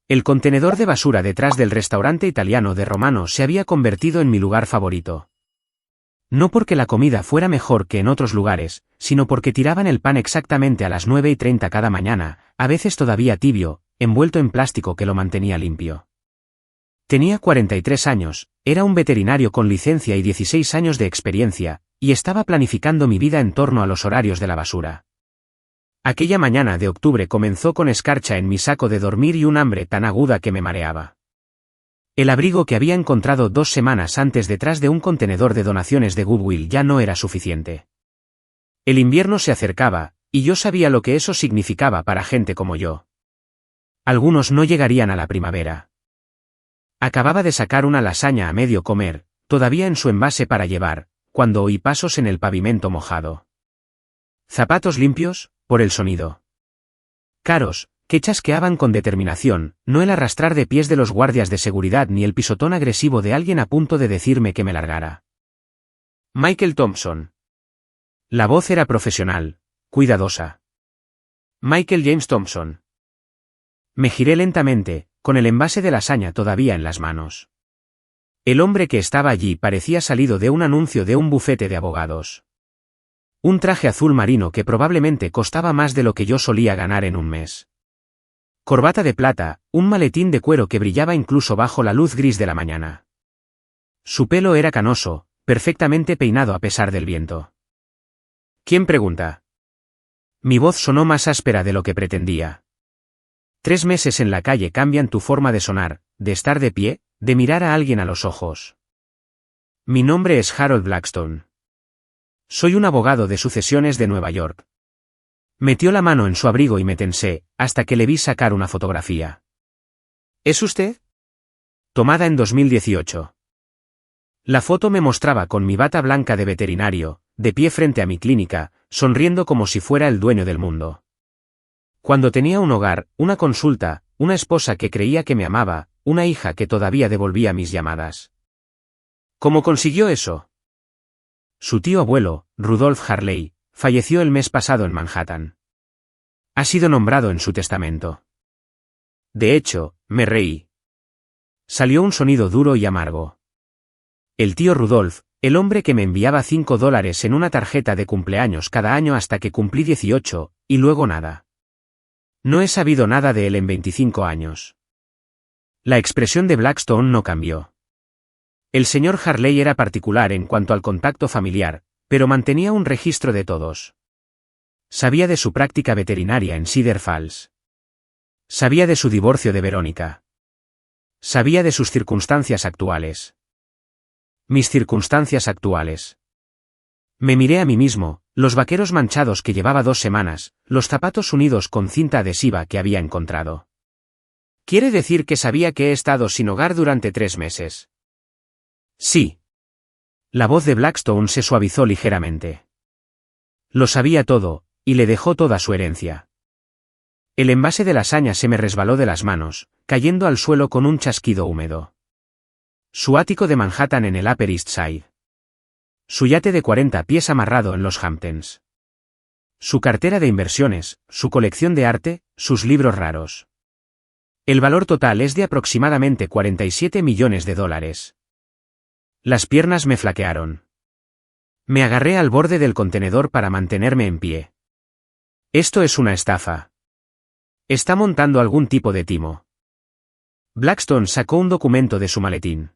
El contenedor de basura detrás del restaurante italiano de Romano se había convertido en mi lugar favorito. No porque la comida fuera mejor que en otros lugares, sino porque tiraban el pan exactamente a las 9:30 cada mañana, a veces todavía tibio, envuelto en plástico que lo mantenía limpio. Tenía 43 años, era un veterinario con licencia y 16 años de experiencia, y estaba planificando mi vida en torno a los horarios de la basura. Aquella mañana de octubre comenzó con escarcha en mi saco de dormir y un hambre tan aguda que me mareaba. El abrigo que había encontrado 2 semanas antes detrás de un contenedor de donaciones de Goodwill ya no era suficiente. El invierno se acercaba, y yo sabía lo que eso significaba para gente como yo. Algunos no llegarían a la primavera. Acababa de sacar una lasaña a medio comer, todavía en su envase para llevar, cuando oí pasos en el pavimento mojado. Zapatos limpios, por el sonido. Caros, que chasqueaban con determinación, no el arrastrar de pies de los guardias de seguridad ni el pisotón agresivo de alguien a punto de decirme que me largara. Michael Thompson. La voz era profesional, cuidadosa. Michael James Thompson. Me giré lentamente, con el envase de lasaña todavía en las manos. El hombre que estaba allí parecía salido de un anuncio de un bufete de abogados. Un traje azul marino que probablemente costaba más de lo que yo solía ganar en un mes. Corbata de plata, un maletín de cuero que brillaba incluso bajo la luz gris de la mañana. Su pelo era canoso, perfectamente peinado a pesar del viento. ¿Quién pregunta? Mi voz sonó más áspera de lo que pretendía. 3 meses en la calle cambian tu forma de sonar, de estar de pie, de mirar a alguien a los ojos. Mi nombre es Harold Blackstone. Soy un abogado de sucesiones de Nueva York. Metió la mano en su abrigo y me tensé, hasta que le vi sacar una fotografía. ¿Es usted? Tomada en 2018. La foto me mostraba con mi bata blanca de veterinario, de pie frente a mi clínica, sonriendo como si fuera el dueño del mundo. Cuando tenía un hogar, una consulta, una esposa que creía que me amaba, una hija que todavía devolvía mis llamadas. ¿Cómo consiguió eso? Su tío abuelo, Rudolph Harley, falleció el mes pasado en Manhattan. Ha sido nombrado en su testamento. De hecho, me reí. Salió un sonido duro y amargo. El tío Rudolph, el hombre que me enviaba $5 en una tarjeta de cumpleaños cada año hasta que cumplí 18, y luego nada. No he sabido nada de él en 25 años. La expresión de Blackstone no cambió. El señor Harley era particular en cuanto al contacto familiar, pero mantenía un registro de todos. Sabía de su práctica veterinaria en Cedar Falls. Sabía de su divorcio de Verónica. Sabía de sus circunstancias actuales. Mis circunstancias actuales. Me miré a mí mismo, los vaqueros manchados que llevaba 2 semanas, los zapatos unidos con cinta adhesiva que había encontrado. ¿Quiere decir que sabía que he estado sin hogar durante 3 meses? Sí. La voz de Blackstone se suavizó ligeramente. Lo sabía todo, y le dejó toda su herencia. El envase de lasaña se me resbaló de las manos, cayendo al suelo con un chasquido húmedo. Su ático de Manhattan en el Upper East Side. Su yate de 40 pies amarrado en los Hamptons. Su cartera de inversiones, su colección de arte, sus libros raros. El valor total es de aproximadamente $47 millones. Las piernas me flaquearon. Me agarré al borde del contenedor para mantenerme en pie. Esto es una estafa. Está montando algún tipo de timo. Blackstone sacó un documento de su maletín.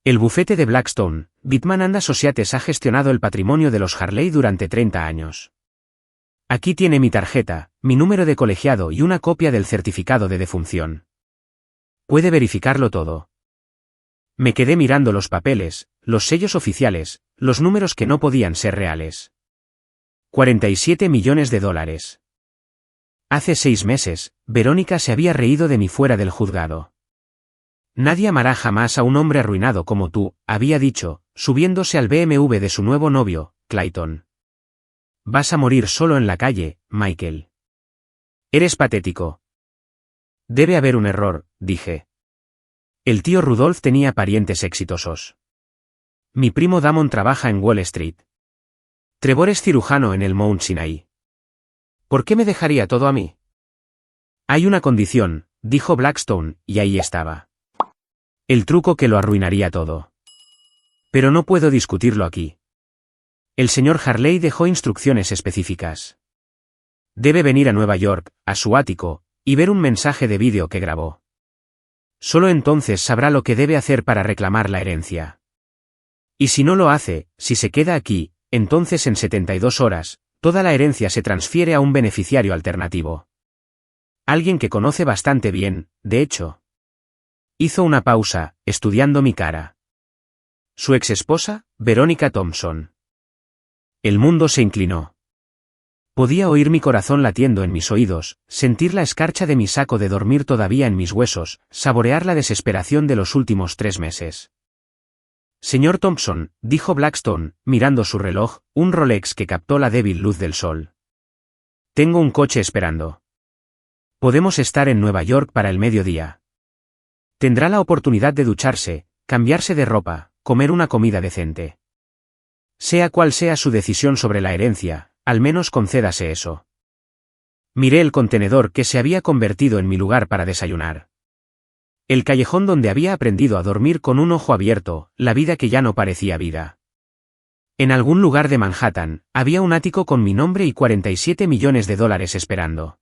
El bufete de Blackstone, Bitman and Associates ha gestionado el patrimonio de los Harley durante 30 años. Aquí tiene mi tarjeta, mi número de colegiado y una copia del certificado de defunción. Puede verificarlo todo. Me quedé mirando los papeles, los sellos oficiales, los números que no podían ser reales. $47 millones. Hace 6 meses, Verónica se había reído de mí fuera del juzgado. Nadie amará jamás a un hombre arruinado como tú, había dicho, subiéndose al BMW de su nuevo novio, Clayton. Vas a morir solo en la calle, Michael. Eres patético. Debe haber un error, dije. El tío Rudolph tenía parientes exitosos. Mi primo Damon trabaja en Wall Street. Trevor es cirujano en el Mount Sinai. ¿Por qué me dejaría todo a mí? Hay una condición, dijo Blackstone, y ahí estaba. El truco que lo arruinaría todo. Pero no puedo discutirlo aquí. El señor Harley dejó instrucciones específicas. Debe venir a Nueva York, a su ático, y ver un mensaje de vídeo que grabó. Solo entonces sabrá lo que debe hacer para reclamar la herencia. Y si no lo hace, si se queda aquí, entonces en 72 horas, toda la herencia se transfiere a un beneficiario alternativo. Alguien que conoce bastante bien, de hecho. Hizo una pausa, estudiando mi cara. Su exesposa, Veronica Thompson. El mundo se inclinó. Podía oír mi corazón latiendo en mis oídos, sentir la escarcha de mi saco de dormir todavía en mis huesos, saborear la desesperación de los últimos 3 meses. Señor Thompson, dijo Blackstone, mirando su reloj, un Rolex que captó la débil luz del sol. Tengo un coche esperando. Podemos estar en Nueva York para el mediodía. Tendrá la oportunidad de ducharse, cambiarse de ropa, comer una comida decente. Sea cual sea su decisión sobre la herencia, al menos concédase eso. Miré el contenedor que se había convertido en mi lugar para desayunar. El callejón donde había aprendido a dormir con un ojo abierto, la vida que ya no parecía vida. En algún lugar de Manhattan, había un ático con mi nombre y $47 millones esperando.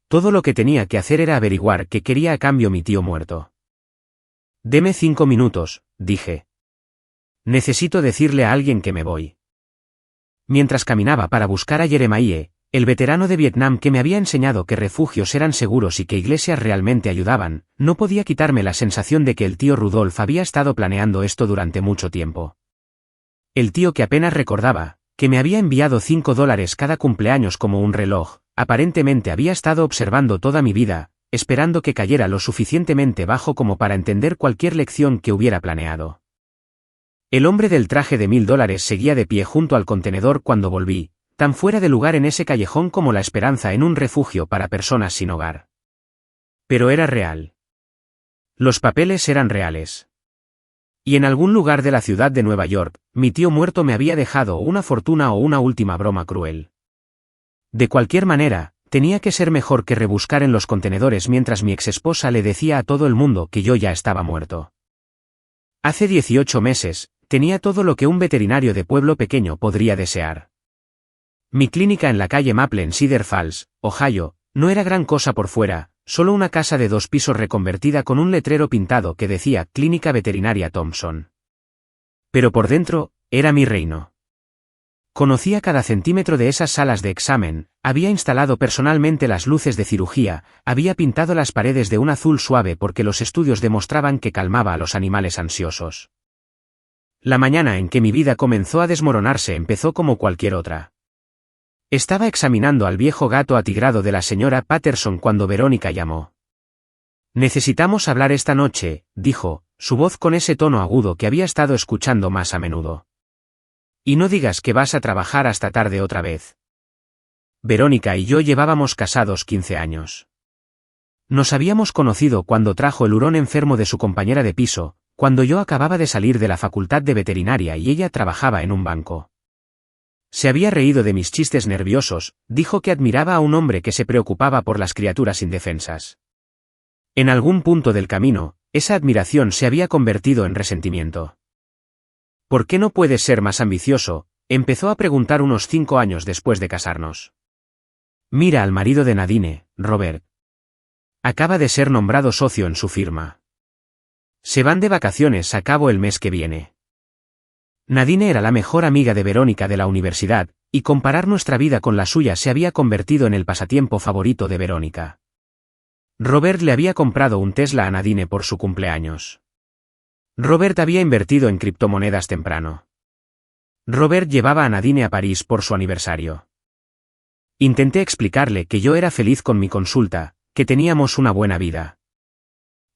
Todo lo que tenía que hacer era averiguar qué quería a cambio mi tío muerto. Deme 5 minutos, dije. Necesito decirle a alguien que me voy. Mientras caminaba para buscar a Jeremiah, el veterano de Vietnam que me había enseñado que refugios eran seguros y que iglesias realmente ayudaban, no podía quitarme la sensación de que el tío Rudolph había estado planeando esto durante mucho tiempo. El tío que apenas recordaba, que me había enviado $5 cada cumpleaños como un reloj, aparentemente había estado observando toda mi vida, esperando que cayera lo suficientemente bajo como para entender cualquier lección que hubiera planeado. El hombre del traje de $1000 seguía de pie junto al contenedor cuando volví, tan fuera de lugar en ese callejón como la esperanza en un refugio para personas sin hogar. Pero era real. Los papeles eran reales. Y en algún lugar de la ciudad de Nueva York, mi tío muerto me había dejado una fortuna o una última broma cruel. De cualquier manera, tenía que ser mejor que rebuscar en los contenedores mientras mi exesposa le decía a todo el mundo que yo ya estaba muerto. Hace 18 meses, tenía todo lo que un veterinario de pueblo pequeño podría desear. Mi clínica en la calle Maple en Cedar Falls, Ohio, no era gran cosa por fuera, solo una casa de 2 pisos reconvertida con un letrero pintado que decía Clínica Veterinaria Thompson. Pero por dentro, era mi reino. Conocía cada centímetro de esas salas de examen, había instalado personalmente las luces de cirugía, había pintado las paredes de un azul suave porque los estudios demostraban que calmaba a los animales ansiosos. La mañana en que mi vida comenzó a desmoronarse empezó como cualquier otra. Estaba examinando al viejo gato atigrado de la señora Patterson cuando Verónica llamó. Necesitamos hablar esta noche, dijo, su voz con ese tono agudo que había estado escuchando más a menudo. Y no digas que vas a trabajar hasta tarde otra vez. Verónica y yo llevábamos casados 15 años. Nos habíamos conocido cuando trajo el hurón enfermo de su compañera de piso, cuando yo acababa de salir de la facultad de veterinaria y ella trabajaba en un banco. Se había reído de mis chistes nerviosos, dijo que admiraba a un hombre que se preocupaba por las criaturas indefensas. En algún punto del camino, esa admiración se había convertido en resentimiento. ¿Por qué no puedes ser más ambicioso?, empezó a preguntar unos 5 años después de casarnos. Mira al marido de Nadine, Robert. Acaba de ser nombrado socio en su firma. Se van de vacaciones a cabo el mes que viene. Nadine era la mejor amiga de Verónica de la universidad, y comparar nuestra vida con la suya se había convertido en el pasatiempo favorito de Verónica. Robert le había comprado un Tesla a Nadine por su cumpleaños. Robert había invertido en criptomonedas temprano. Robert llevaba a Nadine a París por su aniversario. Intenté explicarle que yo era feliz con mi consulta, que teníamos una buena vida.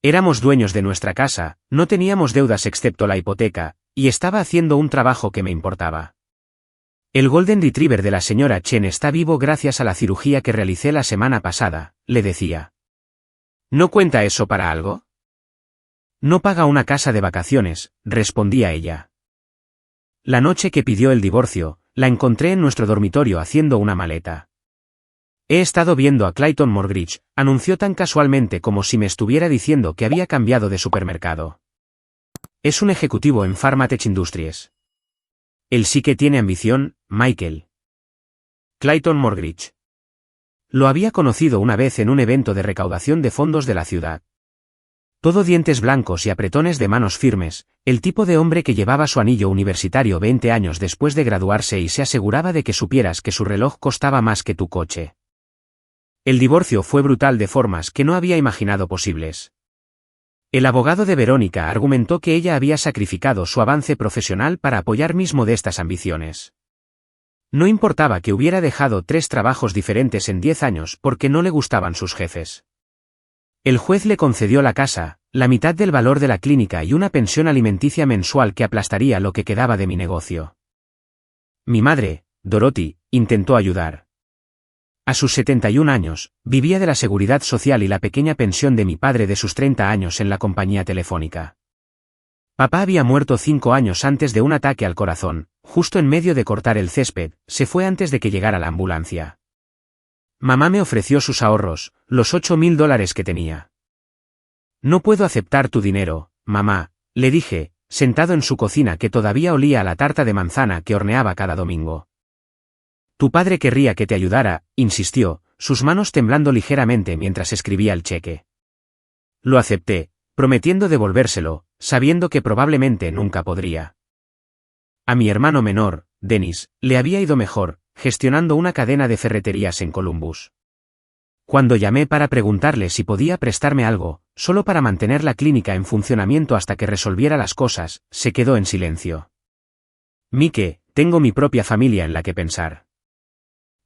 Éramos dueños de nuestra casa, no teníamos deudas excepto la hipoteca, y estaba haciendo un trabajo que me importaba. El Golden Retriever de la señora Chen está vivo gracias a la cirugía que realicé la semana pasada, le decía. ¿No cuenta eso para algo? No paga una casa de vacaciones, respondía ella. La noche que pidió el divorcio, la encontré en nuestro dormitorio haciendo una maleta. He estado viendo a Clayton Morgridge, anunció tan casualmente como si me estuviera diciendo que había cambiado de supermercado. Es un ejecutivo en Pharmatech Industries. Él sí que tiene ambición, Michael. Clayton Morgridge. Lo había conocido una vez en un evento de recaudación de fondos de la ciudad. Todo dientes blancos y apretones de manos firmes, el tipo de hombre que llevaba su anillo universitario 20 años después de graduarse y se aseguraba de que supieras que su reloj costaba más que tu coche. El divorcio fue brutal de formas que no había imaginado posibles. El abogado de Verónica argumentó que ella había sacrificado su avance profesional para apoyar mis modestas ambiciones. No importaba que hubiera dejado 3 trabajos diferentes en 10 años porque no le gustaban sus jefes. El juez le concedió la casa, la mitad del valor de la clínica y una pensión alimenticia mensual que aplastaría lo que quedaba de mi negocio. Mi madre, Dorothy, intentó ayudar. A sus 71 años, vivía de la seguridad social y la pequeña pensión de mi padre de sus 30 años en la compañía telefónica. Papá había muerto 5 años antes de un ataque al corazón, justo en medio de cortar el césped, se fue antes de que llegara la ambulancia. Mamá me ofreció sus ahorros, los $8.000 que tenía. No puedo aceptar tu dinero, mamá, le dije, sentado en su cocina que todavía olía a la tarta de manzana que horneaba cada domingo. Tu padre querría que te ayudara, insistió, sus manos temblando ligeramente mientras escribía el cheque. Lo acepté, prometiendo devolvérselo, sabiendo que probablemente nunca podría. A mi hermano menor, Dennis, le había ido mejor, gestionando una cadena de ferreterías en Columbus. Cuando llamé para preguntarle si podía prestarme algo, solo para mantener la clínica en funcionamiento hasta que resolviera las cosas, se quedó en silencio. Mike, tengo mi propia familia en la que pensar.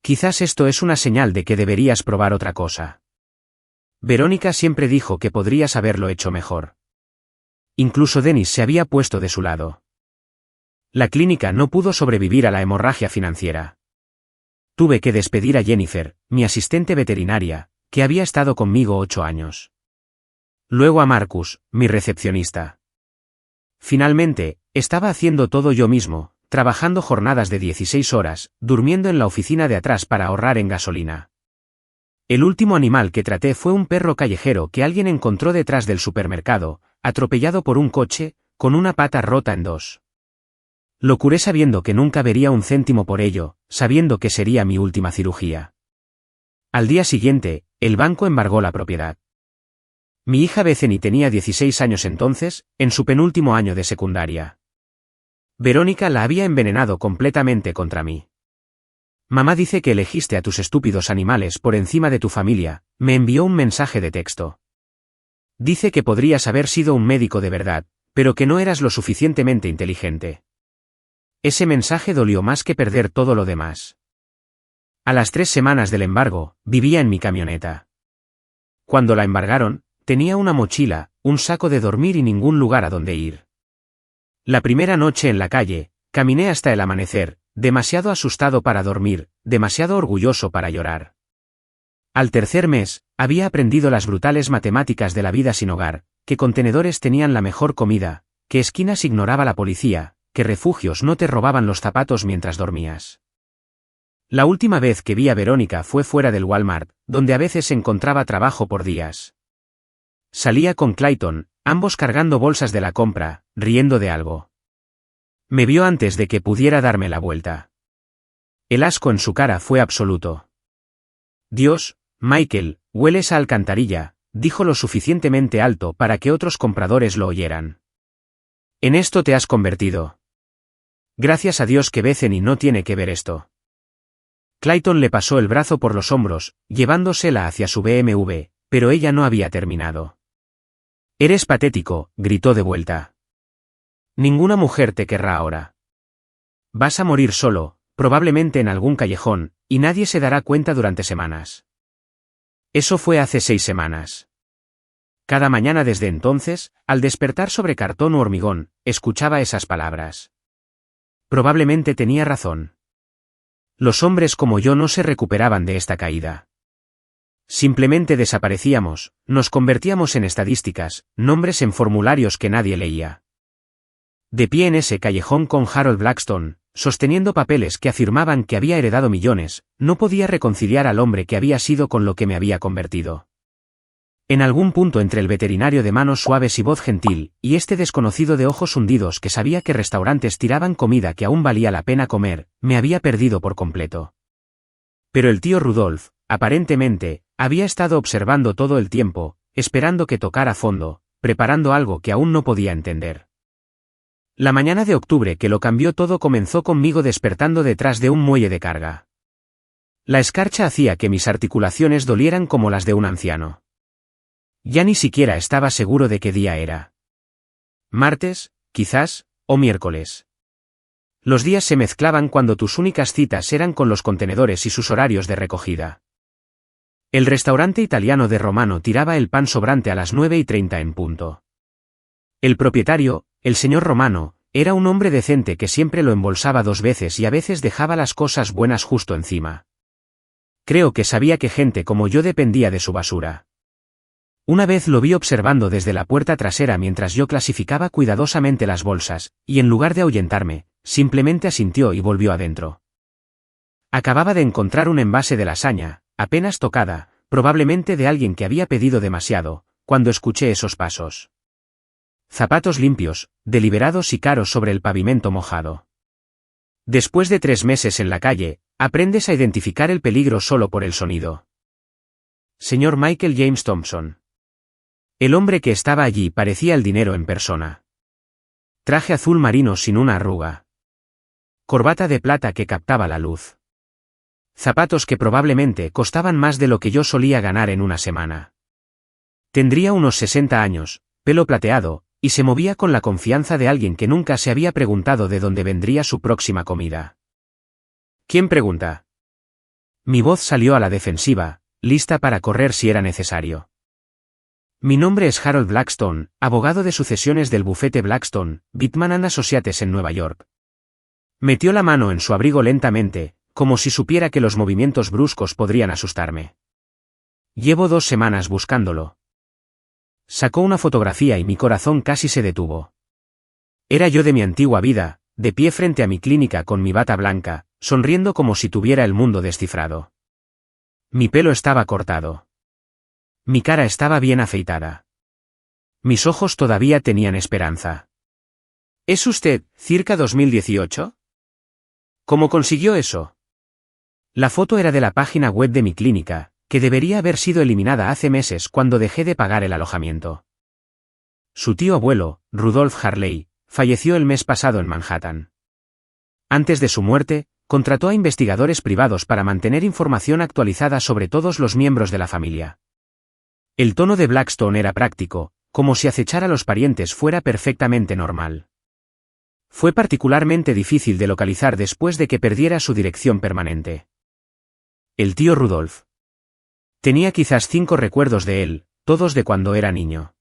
Quizás esto es una señal de que deberías probar otra cosa. Verónica siempre dijo que podrías haberlo hecho mejor. Incluso Dennis se había puesto de su lado. La clínica no pudo sobrevivir a la hemorragia financiera. Tuve que despedir a Jennifer, mi asistente veterinaria, que había estado conmigo 8 años. Luego a Marcus, mi recepcionista. Finalmente, estaba haciendo todo yo mismo, trabajando jornadas de 16 horas, durmiendo en la oficina de atrás para ahorrar en gasolina. El último animal que traté fue un perro callejero que alguien encontró detrás del supermercado, atropellado por un coche, con una pata rota en 2. Lo curé sabiendo que nunca vería un céntimo por ello, sabiendo que sería mi última cirugía. Al día siguiente, el banco embargó la propiedad. Mi hija Bethany tenía 16 años entonces, en su penúltimo año de secundaria. Verónica la había envenenado completamente contra mí. Mamá dice que elegiste a tus estúpidos animales por encima de tu familia, me envió un mensaje de texto. Dice que podrías haber sido un médico de verdad, pero que no eras lo suficientemente inteligente. Ese mensaje dolió más que perder todo lo demás. A las 3 semanas del embargo, vivía en mi camioneta. Cuando la embargaron, tenía una mochila, un saco de dormir y ningún lugar a donde ir. La primera noche en la calle, caminé hasta el amanecer, demasiado asustado para dormir, demasiado orgulloso para llorar. Al tercer mes, había aprendido las brutales matemáticas de la vida sin hogar, que contenedores tenían la mejor comida, que esquinas ignoraba la policía, que refugios no te robaban los zapatos mientras dormías. La última vez que vi a Verónica fue fuera del Walmart, donde a veces encontraba trabajo por días. Salía con Clayton, ambos cargando bolsas de la compra, riendo de algo. Me vio antes de que pudiera darme la vuelta. El asco en su cara fue absoluto. Dios, Michael, hueles a alcantarilla, dijo lo suficientemente alto para que otros compradores lo oyeran. En esto te has convertido. Gracias a Dios que Bethany no tiene que ver esto. Clayton le pasó el brazo por los hombros, llevándosela hacia su BMW, pero ella no había terminado. Eres patético, gritó de vuelta. Ninguna mujer te querrá ahora. Vas a morir solo, probablemente en algún callejón, y nadie se dará cuenta durante semanas. Eso fue hace 6 semanas. Cada mañana desde entonces, al despertar sobre cartón u hormigón, escuchaba esas palabras. Probablemente tenía razón. Los hombres como yo no se recuperaban de esta caída. Simplemente desaparecíamos, nos convertíamos en estadísticas, nombres en formularios que nadie leía. De pie en ese callejón con Harold Blackstone, sosteniendo papeles que afirmaban que había heredado millones, no podía reconciliar al hombre que había sido con lo que me había convertido. En algún punto entre el veterinario de manos suaves y voz gentil, y este desconocido de ojos hundidos que sabía que restaurantes tiraban comida que aún valía la pena comer, me había perdido por completo. Pero el tío Rudolf, aparentemente, había estado observando todo el tiempo, esperando que tocara fondo, preparando algo que aún no podía entender. La mañana de octubre que lo cambió todo comenzó conmigo despertando detrás de un muelle de carga. La escarcha hacía que mis articulaciones dolieran como las de un anciano. Ya ni siquiera estaba seguro de qué día era. Martes, quizás, o miércoles. Los días se mezclaban cuando tus únicas citas eran con los contenedores y sus horarios de recogida. El restaurante italiano de Romano tiraba el pan sobrante a las 9:30 en punto. El propietario, el señor Romano, era un hombre decente que siempre lo embolsaba 2 veces y a veces dejaba las cosas buenas justo encima. Creo que sabía que gente como yo dependía de su basura. Una vez lo vi observando desde la puerta trasera mientras yo clasificaba cuidadosamente las bolsas, y en lugar de ahuyentarme, simplemente asintió y volvió adentro. Acababa de encontrar un envase de lasaña, apenas tocada, probablemente de alguien que había pedido demasiado, cuando escuché esos pasos. Zapatos limpios, deliberados y caros sobre el pavimento mojado. Después de 3 meses en la calle, aprendes a identificar el peligro solo por el sonido. Señor Michael James Thompson. El hombre que estaba allí parecía el dinero en persona. Traje azul marino sin una arruga. Corbata de plata que captaba la luz. Zapatos que probablemente costaban más de lo que yo solía ganar en una semana. Tendría unos 60 años, pelo plateado, y se movía con la confianza de alguien que nunca se había preguntado de dónde vendría su próxima comida. ¿Quién pregunta? Mi voz salió a la defensiva, lista para correr si era necesario. Mi nombre es Harold Blackstone, abogado de sucesiones del bufete Blackstone, Bitman & Associates en Nueva York. Metió la mano en su abrigo lentamente, como si supiera que los movimientos bruscos podrían asustarme. Llevo 2 semanas buscándolo. Sacó una fotografía y mi corazón casi se detuvo. Era yo de mi antigua vida, de pie frente a mi clínica con mi bata blanca, sonriendo como si tuviera el mundo descifrado. Mi pelo estaba cortado. Mi cara estaba bien afeitada. Mis ojos todavía tenían esperanza. ¿Es usted, circa 2018? ¿Cómo consiguió eso? La foto era de la página web de mi clínica, que debería haber sido eliminada hace meses cuando dejé de pagar el alojamiento. Su tío abuelo, Rudolf Harley, falleció el mes pasado en Manhattan. Antes de su muerte, contrató a investigadores privados para mantener información actualizada sobre todos los miembros de la familia. El tono de Blackstone era práctico, como si acechar a los parientes fuera perfectamente normal. Fue particularmente difícil de localizar después de que perdiera su dirección permanente. El tío Rudolf. Tenía quizás 5 recuerdos de él, todos de cuando era niño.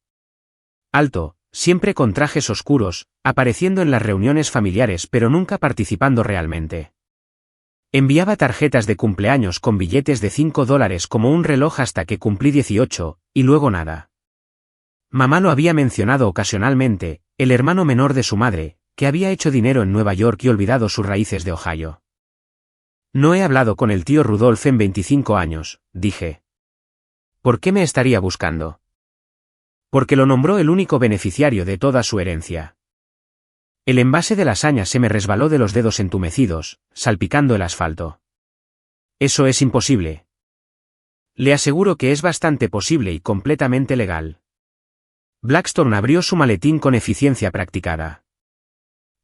Alto, siempre con trajes oscuros, apareciendo en las reuniones familiares pero nunca participando realmente. Enviaba tarjetas de cumpleaños con billetes de $5 como un reloj hasta que cumplí 18, y luego nada. Mamá lo había mencionado ocasionalmente, el hermano menor de su madre, que había hecho dinero en Nueva York y olvidado sus raíces de Ohio. No he hablado con el tío Rudolf en 25 años, dije. ¿Por qué me estaría buscando? Porque lo nombró el único beneficiario de toda su herencia. El envase de lasaña se me resbaló de los dedos entumecidos, salpicando el asfalto. Eso es imposible. Le aseguro que es bastante posible y completamente legal. Blackstone abrió su maletín con eficiencia practicada.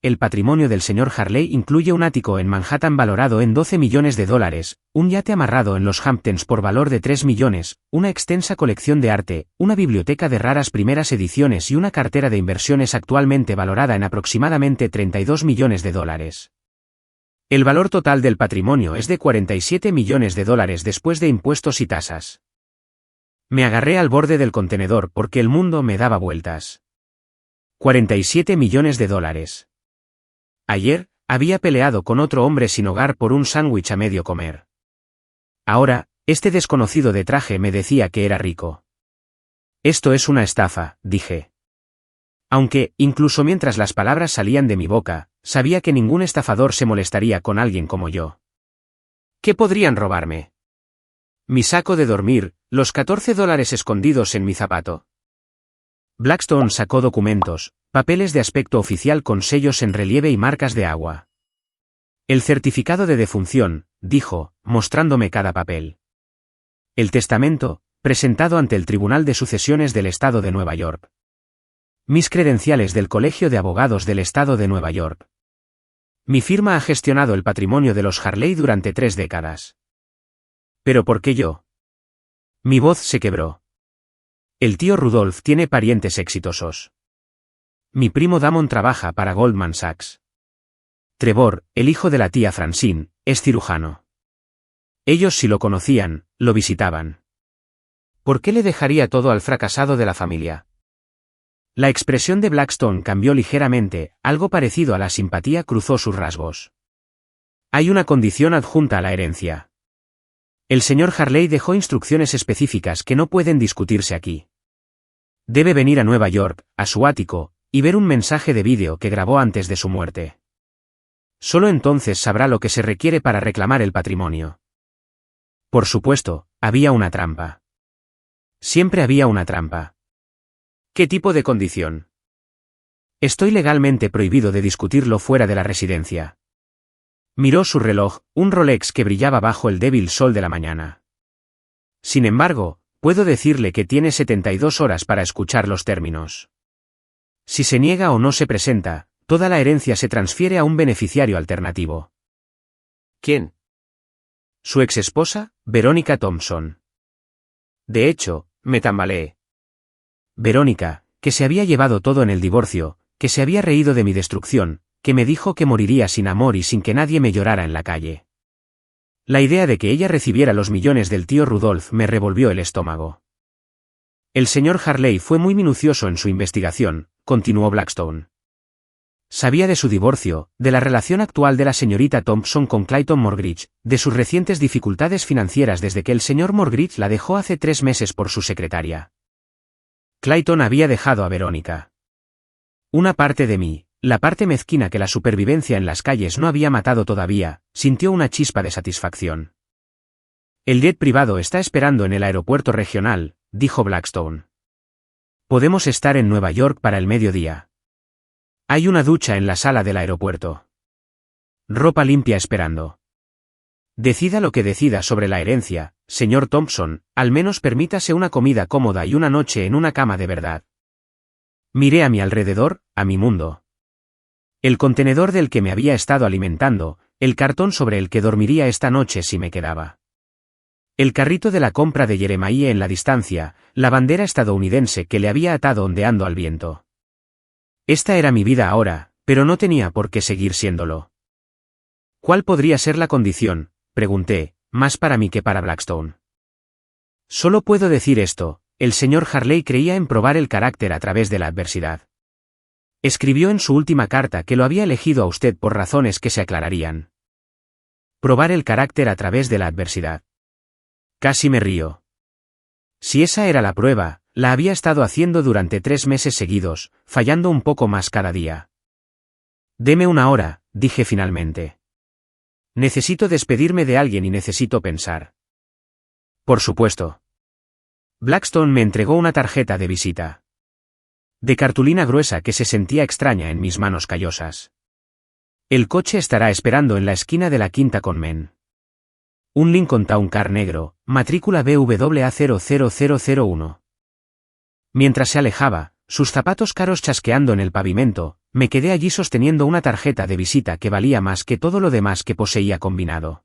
El patrimonio del señor Harley incluye un ático en Manhattan valorado en $12 millones, un yate amarrado en los Hamptons por valor de $3 millones, una extensa colección de arte, una biblioteca de raras primeras ediciones y una cartera de inversiones actualmente valorada en aproximadamente $32 millones. El valor total del patrimonio es de $47 millones después de impuestos y tasas. Me agarré al borde del contenedor porque el mundo me daba vueltas. $47 millones. Ayer, había peleado con otro hombre sin hogar por un sándwich a medio comer. Ahora, este desconocido de traje me decía que era rico. Esto es una estafa, dije. Aunque, incluso mientras las palabras salían de mi boca, sabía que ningún estafador se molestaría con alguien como yo. ¿Qué podrían robarme? Mi saco de dormir, los $14 escondidos en mi zapato. Blackstone sacó documentos, papeles de aspecto oficial con sellos en relieve y marcas de agua. El certificado de defunción, dijo, mostrándome cada papel. El testamento, presentado ante el Tribunal de Sucesiones del Estado de Nueva York. Mis credenciales del Colegio de Abogados del Estado de Nueva York. Mi firma ha gestionado el patrimonio de los Harley durante 3 décadas. ¿Pero por qué yo? Mi voz se quebró. El tío Rudolph tiene parientes exitosos. Mi primo Damon trabaja para Goldman Sachs. Trevor, el hijo de la tía Francine, es cirujano. Ellos si lo conocían, lo visitaban. ¿Por qué le dejaría todo al fracasado de la familia? La expresión de Blackstone cambió ligeramente, algo parecido a la simpatía cruzó sus rasgos. Hay una condición adjunta a la herencia. El señor Harley dejó instrucciones específicas que no pueden discutirse aquí. Debe venir a Nueva York, a su ático, y ver un mensaje de vídeo que grabó antes de su muerte. Solo entonces sabrá lo que se requiere para reclamar el patrimonio. Por supuesto, había una trampa. Siempre había una trampa. ¿Qué tipo de condición? Estoy legalmente prohibido de discutirlo fuera de la residencia. Miró su reloj, un Rolex que brillaba bajo el débil sol de la mañana. Sin embargo, puedo decirle que tiene 72 horas para escuchar los términos. Si se niega o no se presenta, toda la herencia se transfiere a un beneficiario alternativo. ¿Quién? Su exesposa, Verónica Thompson. De hecho, me tambaleé. Verónica, que se había llevado todo en el divorcio, que se había reído de mi destrucción, que me dijo que moriría sin amor y sin que nadie me llorara en la calle. La idea de que ella recibiera los millones del tío Rudolph me revolvió el estómago. El señor Harley fue muy minucioso en su investigación, continuó Blackstone. Sabía de su divorcio, de la relación actual de la señorita Thompson con Clayton Morgridge, de sus recientes dificultades financieras desde que el señor Morgridge la dejó hace 3 meses por su secretaria. Clayton había dejado a Verónica. Una parte de mí, la parte mezquina que la supervivencia en las calles no había matado todavía, sintió una chispa de satisfacción. El jet privado está esperando en el aeropuerto regional, dijo Blackstone. Podemos estar en Nueva York para el mediodía. Hay una ducha en la sala del aeropuerto. Ropa limpia esperando. Decida lo que decida sobre la herencia, señor Thompson, al menos permítase una comida cómoda y una noche en una cama de verdad. Miré a mi alrededor, a mi mundo. El contenedor del que me había estado alimentando, el cartón sobre el que dormiría esta noche si me quedaba. El carrito de la compra de Jeremiah en la distancia, la bandera estadounidense que le había atado ondeando al viento. Esta era mi vida ahora, pero no tenía por qué seguir siéndolo. ¿Cuál podría ser la condición?, pregunté, más para mí que para Blackstone. Solo puedo decir esto, el señor Harley creía en probar el carácter a través de la adversidad. Escribió en su última carta que lo había elegido a usted por razones que se aclararían. Probar el carácter a través de la adversidad. Casi me río. Si esa era la prueba, la había estado haciendo durante 3 meses seguidos, fallando un poco más cada día. Deme 1 hora, dije finalmente. Necesito despedirme de alguien y necesito pensar. Por supuesto. Blackstone me entregó una tarjeta de visita. De cartulina gruesa que se sentía extraña en mis manos callosas. El coche estará esperando en la esquina de la Quinta con Men. Un Lincoln Town Car negro, matrícula BWA00001. Mientras se alejaba, sus zapatos caros chasqueando en el pavimento, me quedé allí sosteniendo una tarjeta de visita que valía más que todo lo demás que poseía combinado.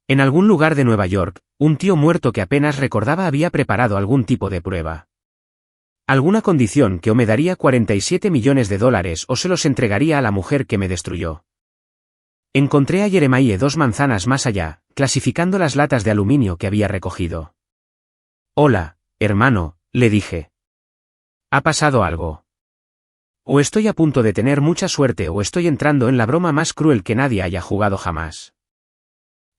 En algún lugar de Nueva York, un tío muerto que apenas recordaba había preparado algún tipo de prueba. Alguna condición que o me daría $47 millones o se los entregaría a la mujer que me destruyó. Encontré a Jeremiah 2 manzanas más allá, clasificando las latas de aluminio que había recogido. Hola, hermano, le dije. ¿Ha pasado algo? O estoy a punto de tener mucha suerte o estoy entrando en la broma más cruel que nadie haya jugado jamás.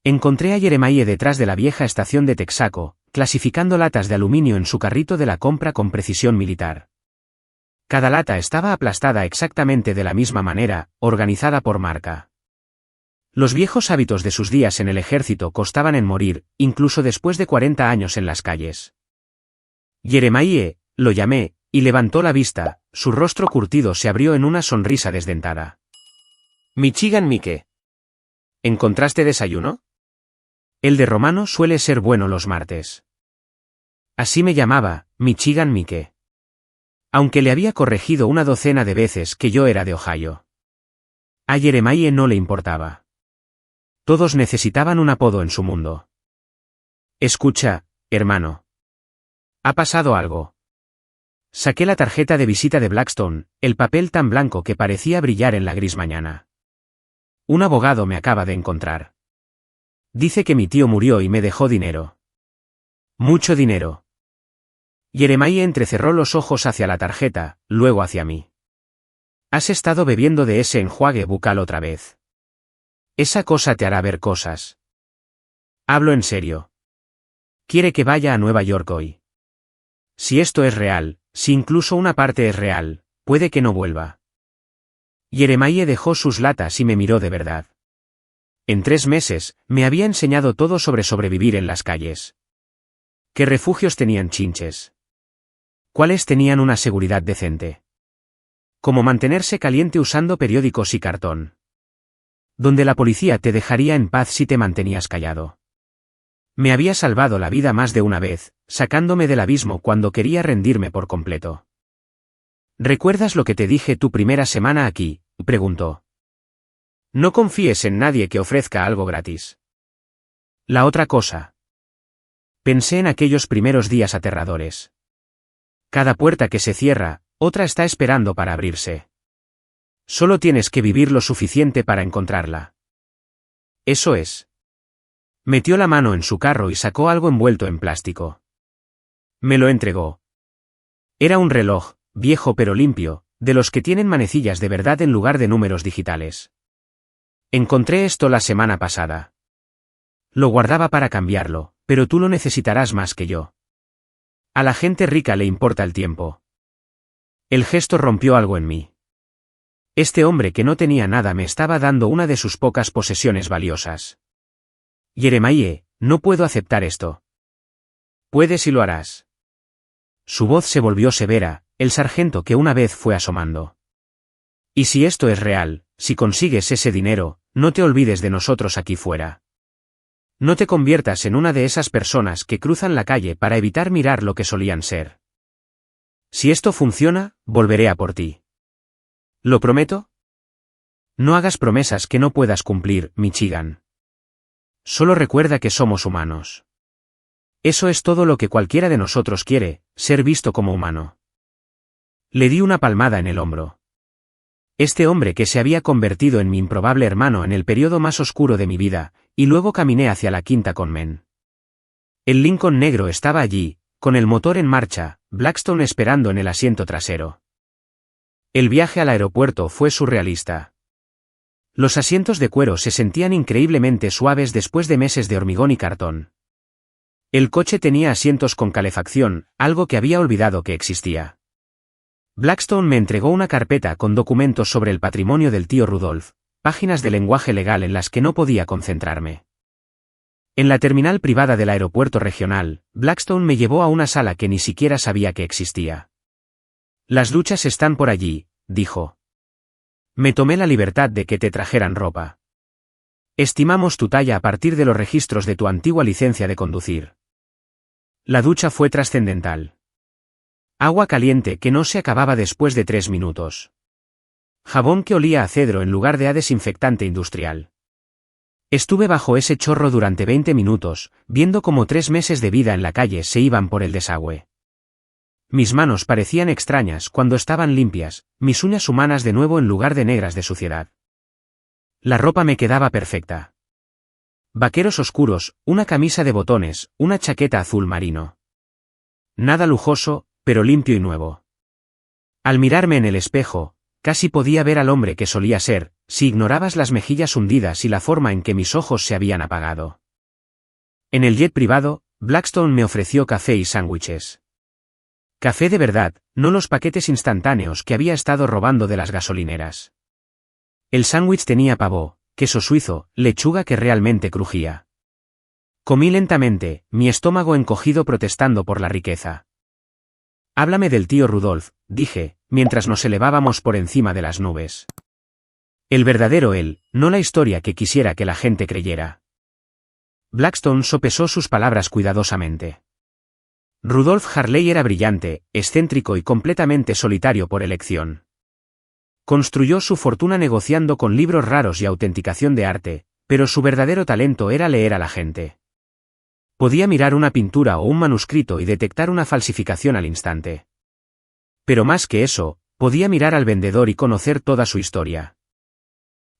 Encontré a Jeremiah detrás de la vieja estación de Texaco, clasificando latas de aluminio en su carrito de la compra con precisión militar. Cada lata estaba aplastada exactamente de la misma manera, organizada por marca. Los viejos hábitos de sus días en el ejército costaban en morir, incluso después de 40 años en las calles. Jeremiah, lo llamé, y levantó la vista, su rostro curtido se abrió en una sonrisa desdentada. Michigan Mike. ¿Encontraste desayuno? El de Romano suele ser bueno los martes. Así me llamaba, Michigan Mike. Aunque le había corregido una docena de veces que yo era de Ohio. A Jeremiah no le importaba. Todos necesitaban un apodo en su mundo. Escucha, hermano. ¿Ha pasado algo? Saqué la tarjeta de visita de Blackstone, el papel tan blanco que parecía brillar en la gris mañana. Un abogado me acaba de encontrar. Dice que mi tío murió y me dejó dinero. Mucho dinero. Jeremiah entrecerró los ojos hacia la tarjeta, luego hacia mí. ¿Has estado bebiendo de ese enjuague bucal otra vez? Esa cosa te hará ver cosas. Hablo en serio. Quiere que vaya a Nueva York hoy. Si esto es real, si incluso una parte es real, puede que no vuelva. Jeremiah dejó sus latas y me miró de verdad. En 3 meses, me había enseñado todo sobre sobrevivir en las calles. ¿Qué refugios tenían chinches? ¿Cuáles tenían una seguridad decente? Cómo mantenerse caliente usando periódicos y cartón. Donde la policía te dejaría en paz si te mantenías callado. Me había salvado la vida más de una vez, sacándome del abismo cuando quería rendirme por completo. ¿Recuerdas lo que te dije tu primera semana aquí?, preguntó. No confíes en nadie que ofrezca algo gratis. La otra cosa. Pensé en aquellos primeros días aterradores. Cada puerta que se cierra, otra está esperando para abrirse. Solo tienes que vivir lo suficiente para encontrarla. Eso es. Metió la mano en su carro y sacó algo envuelto en plástico. Me lo entregó. Era un reloj, viejo pero limpio, de los que tienen manecillas de verdad en lugar de números digitales. Encontré esto la semana pasada. Lo guardaba para cambiarlo, pero tú lo necesitarás más que yo. A la gente rica le importa el tiempo. El gesto rompió algo en mí. Este hombre que no tenía nada me estaba dando una de sus pocas posesiones valiosas. Jeremiah, no puedo aceptar esto. Puedes y lo harás. Su voz se volvió severa, el sargento que una vez fue asomando. Y si esto es real, si consigues ese dinero, no te olvides de nosotros aquí fuera. No te conviertas en una de esas personas que cruzan la calle para evitar mirar lo que solían ser. Si esto funciona, volveré a por ti. ¿Lo prometo? No hagas promesas que no puedas cumplir, Michigan. Solo recuerda que somos humanos. Eso es todo lo que cualquiera de nosotros quiere, ser visto como humano. Le di una palmada en el hombro. Este hombre que se había convertido en mi improbable hermano en el periodo más oscuro de mi vida, y luego caminé hacia la quinta Conmen. El Lincoln negro estaba allí, con el motor en marcha, Blackstone esperando en el asiento trasero. El viaje al aeropuerto fue surrealista. Los asientos de cuero se sentían increíblemente suaves después de meses de hormigón y cartón. El coche tenía asientos con calefacción, algo que había olvidado que existía. Blackstone me entregó una carpeta con documentos sobre el patrimonio del tío Rudolph, páginas de lenguaje legal en las que no podía concentrarme. En la terminal privada del aeropuerto regional, Blackstone me llevó a una sala que ni siquiera sabía que existía. Las duchas están por allí, dijo. Me tomé la libertad de que te trajeran ropa. Estimamos tu talla a partir de los registros de tu antigua licencia de conducir. La ducha fue trascendental. Agua caliente que no se acababa después de 3 minutos. Jabón que olía a cedro en lugar de a desinfectante industrial. Estuve bajo ese chorro durante 20 minutos, viendo cómo 3 meses de vida en la calle se iban por el desagüe. Mis manos parecían extrañas cuando estaban limpias, mis uñas humanas de nuevo en lugar de negras de suciedad. La ropa me quedaba perfecta. Vaqueros oscuros, una camisa de botones, una chaqueta azul marino. Nada lujoso, pero limpio y nuevo. Al mirarme en el espejo, casi podía ver al hombre que solía ser, si ignorabas las mejillas hundidas y la forma en que mis ojos se habían apagado. En el jet privado, Blackstone me ofreció café y sándwiches. Café de verdad, no los paquetes instantáneos que había estado robando de las gasolineras. El sándwich tenía pavó, queso suizo, lechuga que realmente crujía. Comí lentamente, mi estómago encogido protestando por la riqueza. Háblame del tío Rudolf, dije, mientras nos elevábamos por encima de las nubes. El verdadero él, no la historia que quisiera que la gente creyera. Blackstone sopesó sus palabras cuidadosamente. Rudolf Harley era brillante, excéntrico y completamente solitario por elección. Construyó su fortuna negociando con libros raros y autenticación de arte, pero su verdadero talento era leer a la gente. Podía mirar una pintura o un manuscrito y detectar una falsificación al instante. Pero más que eso, podía mirar al vendedor y conocer toda su historia.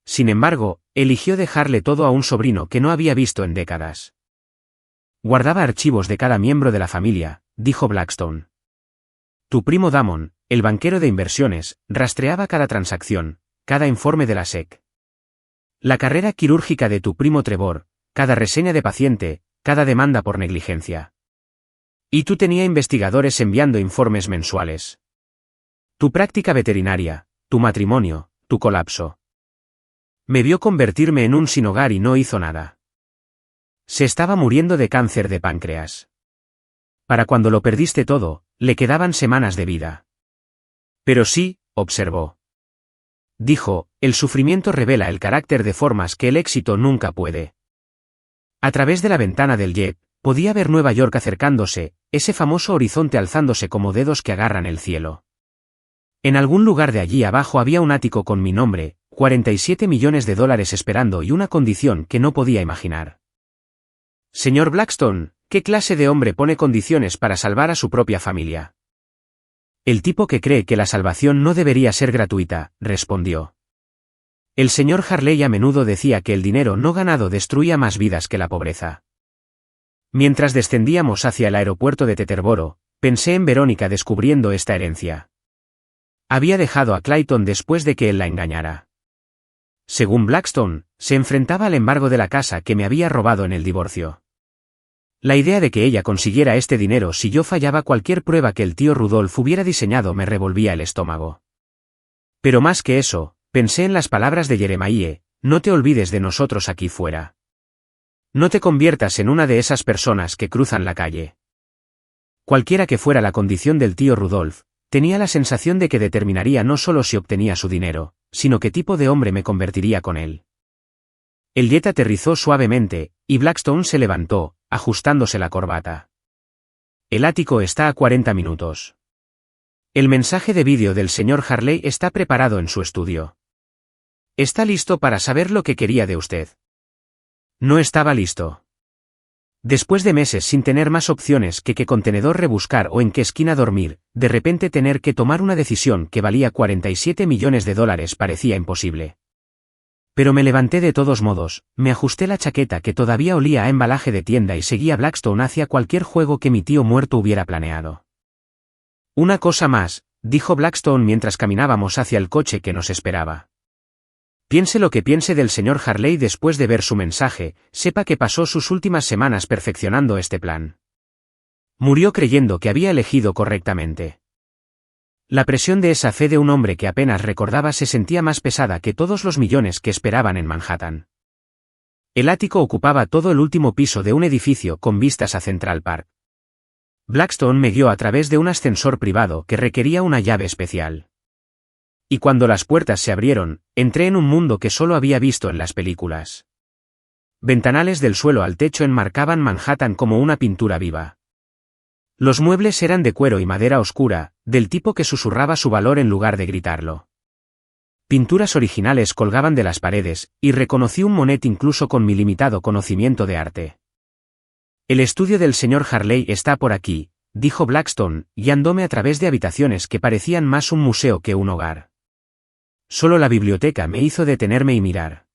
Sin embargo, eligió dejarle todo a un sobrino que no había visto en décadas. Guardaba archivos de cada miembro de la familia, dijo Blackstone. Tu primo Damon, el banquero de inversiones, rastreaba cada transacción, cada informe de la SEC. La carrera quirúrgica de tu primo Trevor, cada reseña de paciente, cada demanda por negligencia. Y tú tenía investigadores enviando informes mensuales. Tu práctica veterinaria, tu matrimonio, tu colapso. Me vio convertirme en un sin hogar y no hizo nada. Se estaba muriendo de cáncer de páncreas. Para cuando lo perdiste todo, le quedaban semanas de vida. Pero sí, observó. Dijo, el sufrimiento revela el carácter de formas que el éxito nunca puede. A través de la ventana del jet, podía ver Nueva York acercándose, ese famoso horizonte alzándose como dedos que agarran el cielo. En algún lugar de allí abajo había un ático con mi nombre, 47 millones de dólares esperando y una condición que no podía imaginar. Señor Blackstone, ¿qué clase de hombre pone condiciones para salvar a su propia familia? El tipo que cree que la salvación no debería ser gratuita, respondió. El señor Harley a menudo decía que el dinero no ganado destruía más vidas que la pobreza. Mientras descendíamos hacia el aeropuerto de Teterboro, pensé en Verónica descubriendo esta herencia. Había dejado a Clayton después de que él la engañara. Según Blackstone, se enfrentaba al embargo de la casa que me había robado en el divorcio. La idea de que ella consiguiera este dinero si yo fallaba cualquier prueba que el tío Rudolf hubiera diseñado me revolvía el estómago. Pero más que eso, pensé en las palabras de Jeremiah, no te olvides de nosotros aquí fuera. No te conviertas en una de esas personas que cruzan la calle. Cualquiera que fuera la condición del tío Rudolf, tenía la sensación de que determinaría no solo si obtenía su dinero, sino qué tipo de hombre me convertiría con él. El jet aterrizó suavemente, y Blackstone se levantó, ajustándose la corbata. El ático está a 40 minutos. El mensaje de vídeo del señor Harley está preparado en su estudio. Está listo para saber lo que quería de usted. No estaba listo. Después de meses sin tener más opciones que qué contenedor rebuscar o en qué esquina dormir, de repente tener que tomar una decisión que valía 47 millones de dólares parecía imposible. Pero me levanté de todos modos, me ajusté la chaqueta que todavía olía a embalaje de tienda y seguí a Blackstone hacia cualquier juego que mi tío muerto hubiera planeado. Una cosa más, dijo Blackstone mientras caminábamos hacia el coche que nos esperaba. Piense lo que piense del señor Harley después de ver su mensaje, sepa que pasó sus últimas semanas perfeccionando este plan. Murió creyendo que había elegido correctamente. La presión de esa fe de un hombre que apenas recordaba se sentía más pesada que todos los millones que esperaban en Manhattan. El ático ocupaba todo el último piso de un edificio con vistas a Central Park. Blackstone me guió a través de un ascensor privado que requería una llave especial. Y cuando las puertas se abrieron, entré en un mundo que solo había visto en las películas. Ventanales del suelo al techo enmarcaban Manhattan como una pintura viva. Los muebles eran de cuero y madera oscura, del tipo que susurraba su valor en lugar de gritarlo. Pinturas originales colgaban de las paredes, y reconocí un Monet incluso con mi limitado conocimiento de arte. El estudio del señor Harley está por aquí, dijo Blackstone, guiándome a través de habitaciones que parecían más un museo que un hogar. Solo la biblioteca me hizo detenerme y mirar.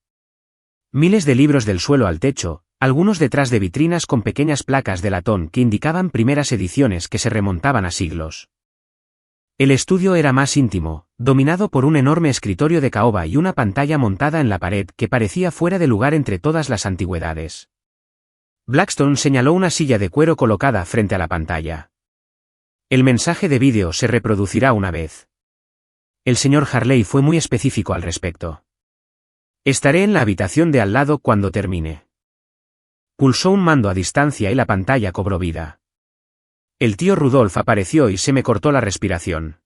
Miles de libros del suelo al techo, algunos detrás de vitrinas con pequeñas placas de latón que indicaban primeras ediciones que se remontaban a siglos. El estudio era más íntimo, dominado por un enorme escritorio de caoba y una pantalla montada en la pared que parecía fuera de lugar entre todas las antigüedades. Blackstone señaló una silla de cuero colocada frente a la pantalla. El mensaje de vídeo se reproducirá una vez. El señor Harley fue muy específico al respecto. Estaré en la habitación de al lado cuando termine. Pulsó un mando a distancia y la pantalla cobró vida. El tío Rudolf apareció y se me cortó la respiración.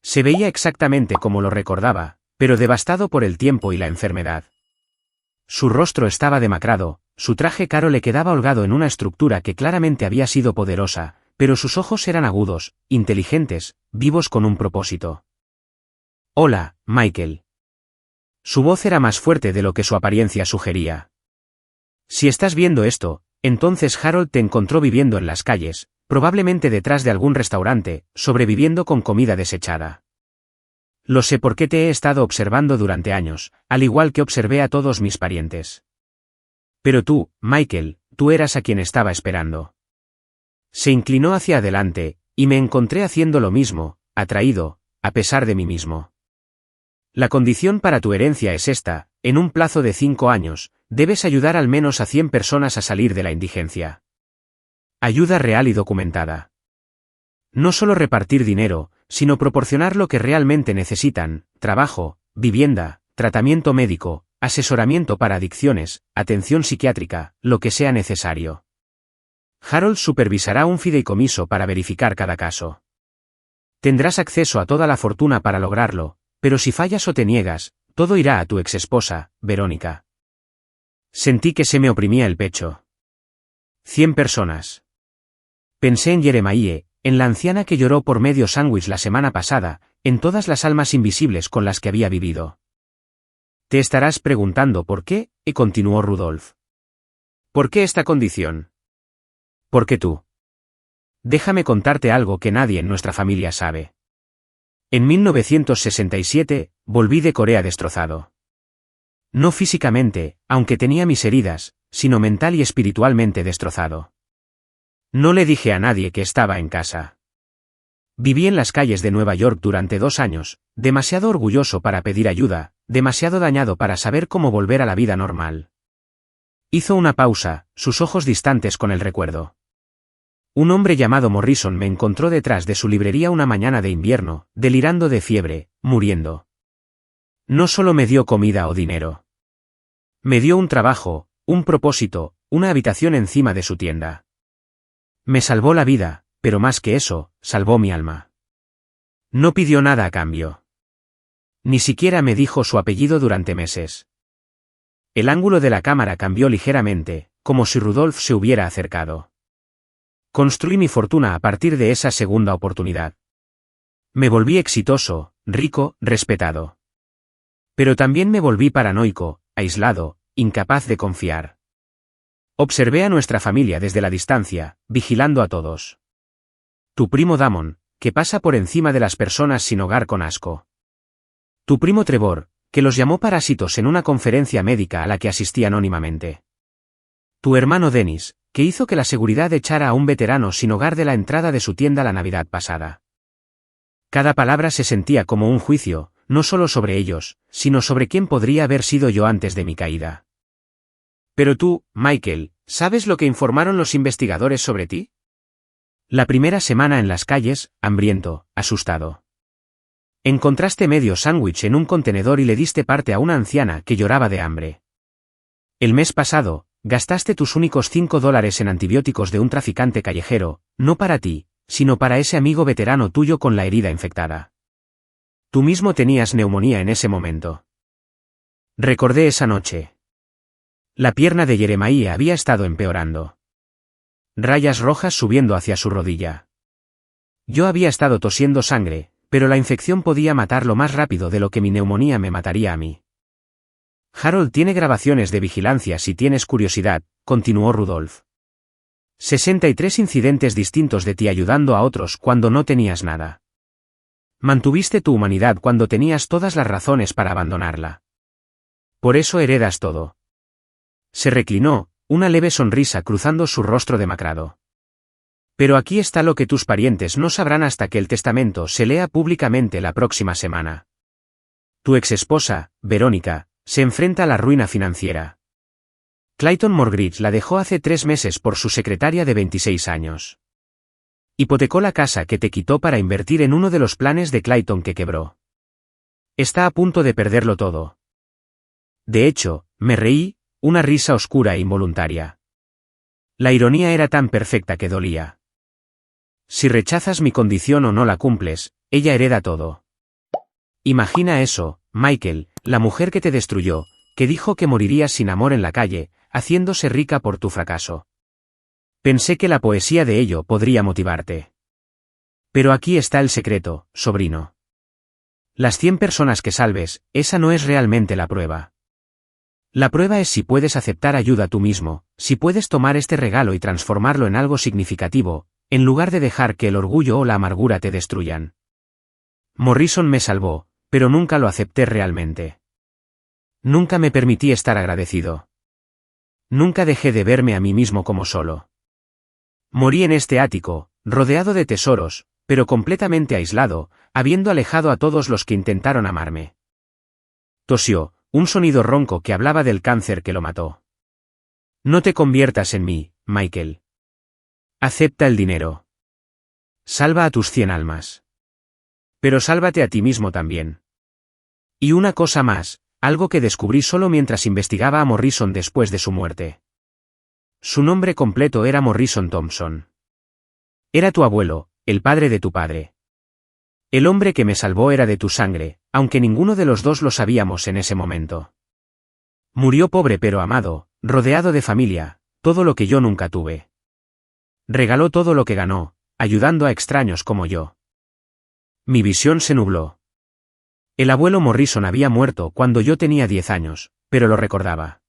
Se veía exactamente como lo recordaba, pero devastado por el tiempo y la enfermedad. Su rostro estaba demacrado, su traje caro le quedaba holgado en una estructura que claramente había sido poderosa, pero sus ojos eran agudos, inteligentes, vivos con un propósito. Hola, Michael. Su voz era más fuerte de lo que su apariencia sugería. Si estás viendo esto, entonces Harold te encontró viviendo en las calles, probablemente detrás de algún restaurante, sobreviviendo con comida desechada. Lo sé porque te he estado observando durante años, al igual que observé a todos mis parientes. Pero tú, Michael, tú eras a quien estaba esperando. Se inclinó hacia adelante, y me encontré haciendo lo mismo, atraído, a pesar de mí mismo. La condición para tu herencia es esta: en un plazo de 5 años, debes ayudar al menos a 100 personas a salir de la indigencia. Ayuda real y documentada. No solo repartir dinero, sino proporcionar lo que realmente necesitan: trabajo, vivienda, tratamiento médico, asesoramiento para adicciones, atención psiquiátrica, lo que sea necesario. Harold supervisará un fideicomiso para verificar cada caso. Tendrás acceso a toda la fortuna para lograrlo, pero si fallas o te niegas, todo irá a tu exesposa, Verónica. Sentí que se me oprimía el pecho. 100 personas. Pensé en Jeremiah, en la anciana que lloró por medio sándwich la semana pasada, en todas las almas invisibles con las que había vivido. Te estarás preguntando por qué, y continuó Rudolf. ¿Por qué esta condición? Porque tú. Déjame contarte algo que nadie en nuestra familia sabe. En 1967, volví de Corea destrozado. No físicamente, aunque tenía mis heridas, sino mental y espiritualmente destrozado. No le dije a nadie que estaba en casa. Viví en las calles de Nueva York durante 2 años, demasiado orgulloso para pedir ayuda, demasiado dañado para saber cómo volver a la vida normal. Hizo una pausa, sus ojos distantes con el recuerdo. Un hombre llamado Morrison me encontró detrás de su librería una mañana de invierno, delirando de fiebre, muriendo. No solo me dio comida o dinero. Me dio un trabajo, un propósito, una habitación encima de su tienda. Me salvó la vida, pero más que eso, salvó mi alma. No pidió nada a cambio. Ni siquiera me dijo su apellido durante meses. El ángulo de la cámara cambió ligeramente, como si Rudolf se hubiera acercado. Construí mi fortuna a partir de esa segunda oportunidad. Me volví exitoso, rico, respetado. Pero también me volví paranoico, aislado, incapaz de confiar. Observé a nuestra familia desde la distancia, vigilando a todos. Tu primo Damon, que pasa por encima de las personas sin hogar con asco. Tu primo Trevor, que los llamó parásitos en una conferencia médica a la que asistí anónimamente. Tu hermano Dennis, que hizo que la seguridad echara a un veterano sin hogar de la entrada de su tienda la Navidad pasada. Cada palabra se sentía como un juicio, no solo sobre ellos, sino sobre quién podría haber sido yo antes de mi caída. Pero tú, Michael, ¿sabes lo que informaron los investigadores sobre ti? La primera semana en las calles, hambriento, asustado. Encontraste medio sándwich en un contenedor y le diste parte a una anciana que lloraba de hambre. El mes pasado, gastaste tus únicos $5 en antibióticos de un traficante callejero, no para ti, sino para ese amigo veterano tuyo con la herida infectada. Tú mismo tenías neumonía en ese momento. Recordé esa noche. La pierna de Jeremiah había estado empeorando. Rayas rojas subiendo hacia su rodilla. Yo había estado tosiendo sangre, pero la infección podía matarlo más rápido de lo que mi neumonía me mataría a mí. Harold tiene grabaciones de vigilancia si tienes curiosidad, continuó Rudolf. 63 incidentes distintos de ti ayudando a otros cuando no tenías nada. Mantuviste tu humanidad cuando tenías todas las razones para abandonarla. Por eso heredas todo. Se reclinó, una leve sonrisa cruzando su rostro demacrado. Pero aquí está lo que tus parientes no sabrán hasta que el testamento se lea públicamente la próxima semana. Tu exesposa, Verónica, se enfrenta a la ruina financiera. Clayton Morgridge la dejó hace 3 meses por su secretaria de 26 años. Hipotecó la casa que te quitó para invertir en uno de los planes de Clayton que quebró. Está a punto de perderlo todo. De hecho, me reí, una risa oscura e involuntaria. La ironía era tan perfecta que dolía. Si rechazas mi condición o no la cumples, ella hereda todo. Imagina eso, Michael, la mujer que te destruyó, que dijo que morirías sin amor en la calle, haciéndose rica por tu fracaso. Pensé que la poesía de ello podría motivarte. Pero aquí está el secreto, sobrino. Las 100 personas que salves, esa no es realmente la prueba. La prueba es si puedes aceptar ayuda tú mismo, si puedes tomar este regalo y transformarlo en algo significativo, en lugar de dejar que el orgullo o la amargura te destruyan. Morrison me salvó, pero nunca lo acepté realmente. Nunca me permití estar agradecido. Nunca dejé de verme a mí mismo como solo. Morí en este ático, rodeado de tesoros, pero completamente aislado, habiendo alejado a todos los que intentaron amarme. Tosió, un sonido ronco que hablaba del cáncer que lo mató. No te conviertas en mí, Michael. Acepta el dinero. Salva a tus 100 almas. Pero sálvate a ti mismo también. Y una cosa más, algo que descubrí solo mientras investigaba a Morrison después de su muerte. Su nombre completo era Morrison Thompson. Era tu abuelo, el padre de tu padre. El hombre que me salvó era de tu sangre, aunque ninguno de los dos lo sabíamos en ese momento. Murió pobre pero amado, rodeado de familia, todo lo que yo nunca tuve. Regaló todo lo que ganó, ayudando a extraños como yo. Mi visión se nubló. El abuelo Morrison había muerto cuando yo tenía 10 años, pero lo recordaba.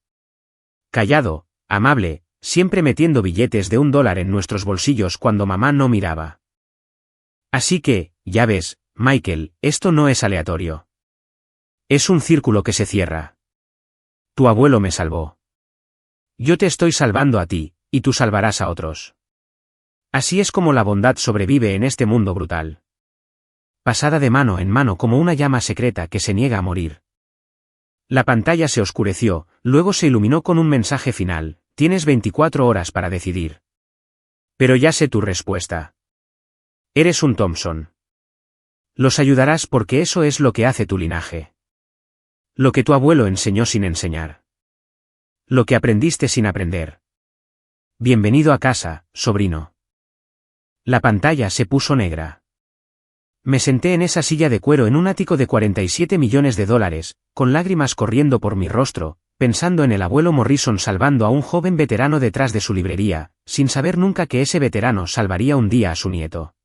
Callado, amable, siempre metiendo billetes de $1 en nuestros bolsillos cuando mamá no miraba. Así que, ya ves, Michael, esto no es aleatorio. Es un círculo que se cierra. Tu abuelo me salvó. Yo te estoy salvando a ti, y tú salvarás a otros. Así es como la bondad sobrevive en este mundo brutal. Pasada de mano en mano como una llama secreta que se niega a morir. La pantalla se oscureció, luego se iluminó con un mensaje final: tienes 24 horas para decidir. Pero ya sé tu respuesta. Eres un Thompson. Los ayudarás porque eso es lo que hace tu linaje. Lo que tu abuelo enseñó sin enseñar. Lo que aprendiste sin aprender. Bienvenido a casa, sobrino. La pantalla se puso negra. Me senté en esa silla de cuero en un ático de $47 millones, con lágrimas corriendo por mi rostro, pensando en el abuelo Morrison salvando a un joven veterano detrás de su librería, sin saber nunca que ese veterano salvaría un día a su nieto.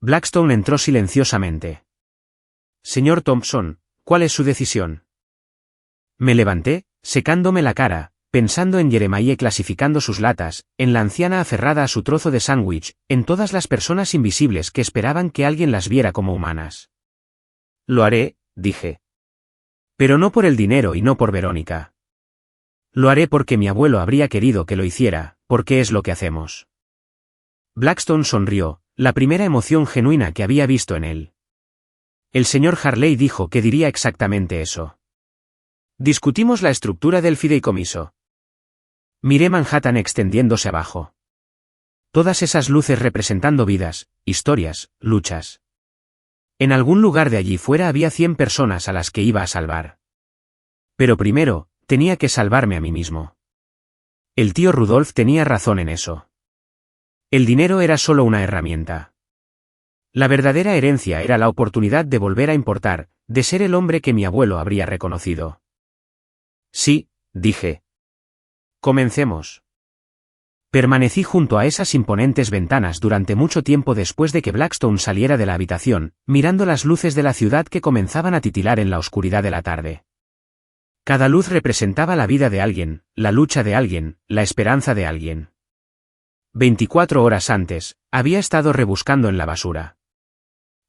Blackstone entró silenciosamente. Señor Thompson, ¿cuál es su decisión? Me levanté, secándome la cara, pensando en Jeremiah clasificando sus latas, en la anciana aferrada a su trozo de sándwich, en todas las personas invisibles que esperaban que alguien las viera como humanas. Lo haré, dije. Pero no por el dinero y no por Verónica. Lo haré porque mi abuelo habría querido que lo hiciera, porque es lo que hacemos. Blackstone sonrió, la primera emoción genuina que había visto en él. El señor Harley dijo que diría exactamente eso. Discutimos la estructura del fideicomiso. Miré Manhattan extendiéndose abajo. Todas esas luces representando vidas, historias, luchas. En algún lugar de allí fuera había 100 personas a las que iba a salvar. Pero primero, tenía que salvarme a mí mismo. El tío Rudolph tenía razón en eso. El dinero era solo una herramienta. La verdadera herencia era la oportunidad de volver a importar, de ser el hombre que mi abuelo habría reconocido. Sí, dije. Comencemos. Permanecí junto a esas imponentes ventanas durante mucho tiempo después de que Blackstone saliera de la habitación, mirando las luces de la ciudad que comenzaban a titilar en la oscuridad de la tarde. Cada luz representaba la vida de alguien, la lucha de alguien, la esperanza de alguien. 24 horas antes, había estado rebuscando en la basura.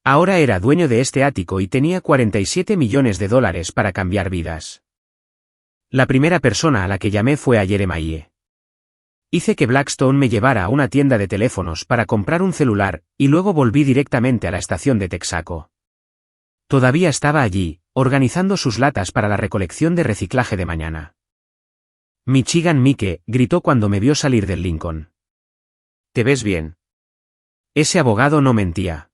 Ahora era dueño de este ático y tenía $47 millones para cambiar vidas. La primera persona a la que llamé fue a Jeremiah. Hice que Blackstone me llevara a una tienda de teléfonos para comprar un celular, y luego volví directamente a la estación de Texaco. Todavía estaba allí, organizando sus latas para la recolección de reciclaje de mañana. Michigan Mike, gritó cuando me vio salir del Lincoln. ¿Te ves bien? Ese abogado no mentía.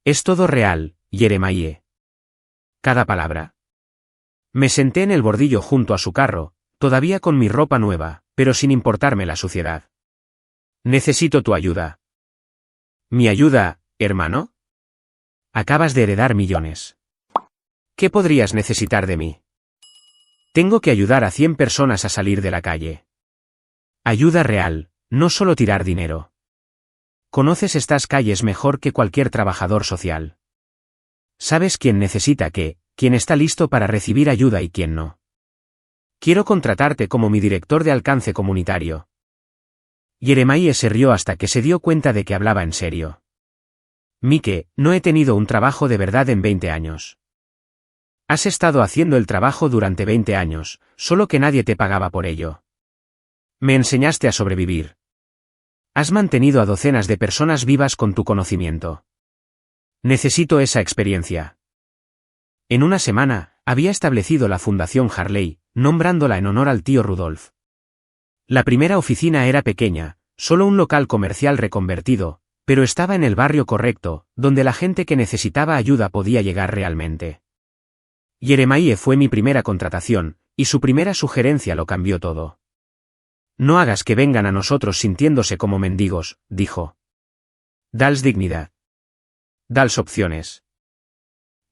Es todo real, Jeremiah. Cada palabra. Me senté en el bordillo junto a su carro, todavía con mi ropa nueva, pero sin importarme la suciedad. Necesito tu ayuda. ¿Mi ayuda, hermano? Acabas de heredar millones. ¿Qué podrías necesitar de mí? Tengo que ayudar a 100 personas a salir de la calle. Ayuda real, no solo tirar dinero. Conoces estas calles mejor que cualquier trabajador social. Sabes quién necesita qué, quién está listo para recibir ayuda y quién no. Quiero contratarte como mi director de alcance comunitario. Jeremiah se rió hasta que se dio cuenta de que hablaba en serio. Mike, no he tenido un trabajo de verdad en 20 años. Has estado haciendo el trabajo durante 20 años, solo que nadie te pagaba por ello. Me enseñaste a sobrevivir. Has mantenido a docenas de personas vivas con tu conocimiento. Necesito esa experiencia. En una semana, había establecido la Fundación Harley, nombrándola en honor al tío Rudolf. La primera oficina era pequeña, solo un local comercial reconvertido, pero estaba en el barrio correcto, donde la gente que necesitaba ayuda podía llegar realmente. Jeremiah fue mi primera contratación, y su primera sugerencia lo cambió todo. No hagas que vengan a nosotros sintiéndose como mendigos, dijo. Dals dignidad. Dals opciones.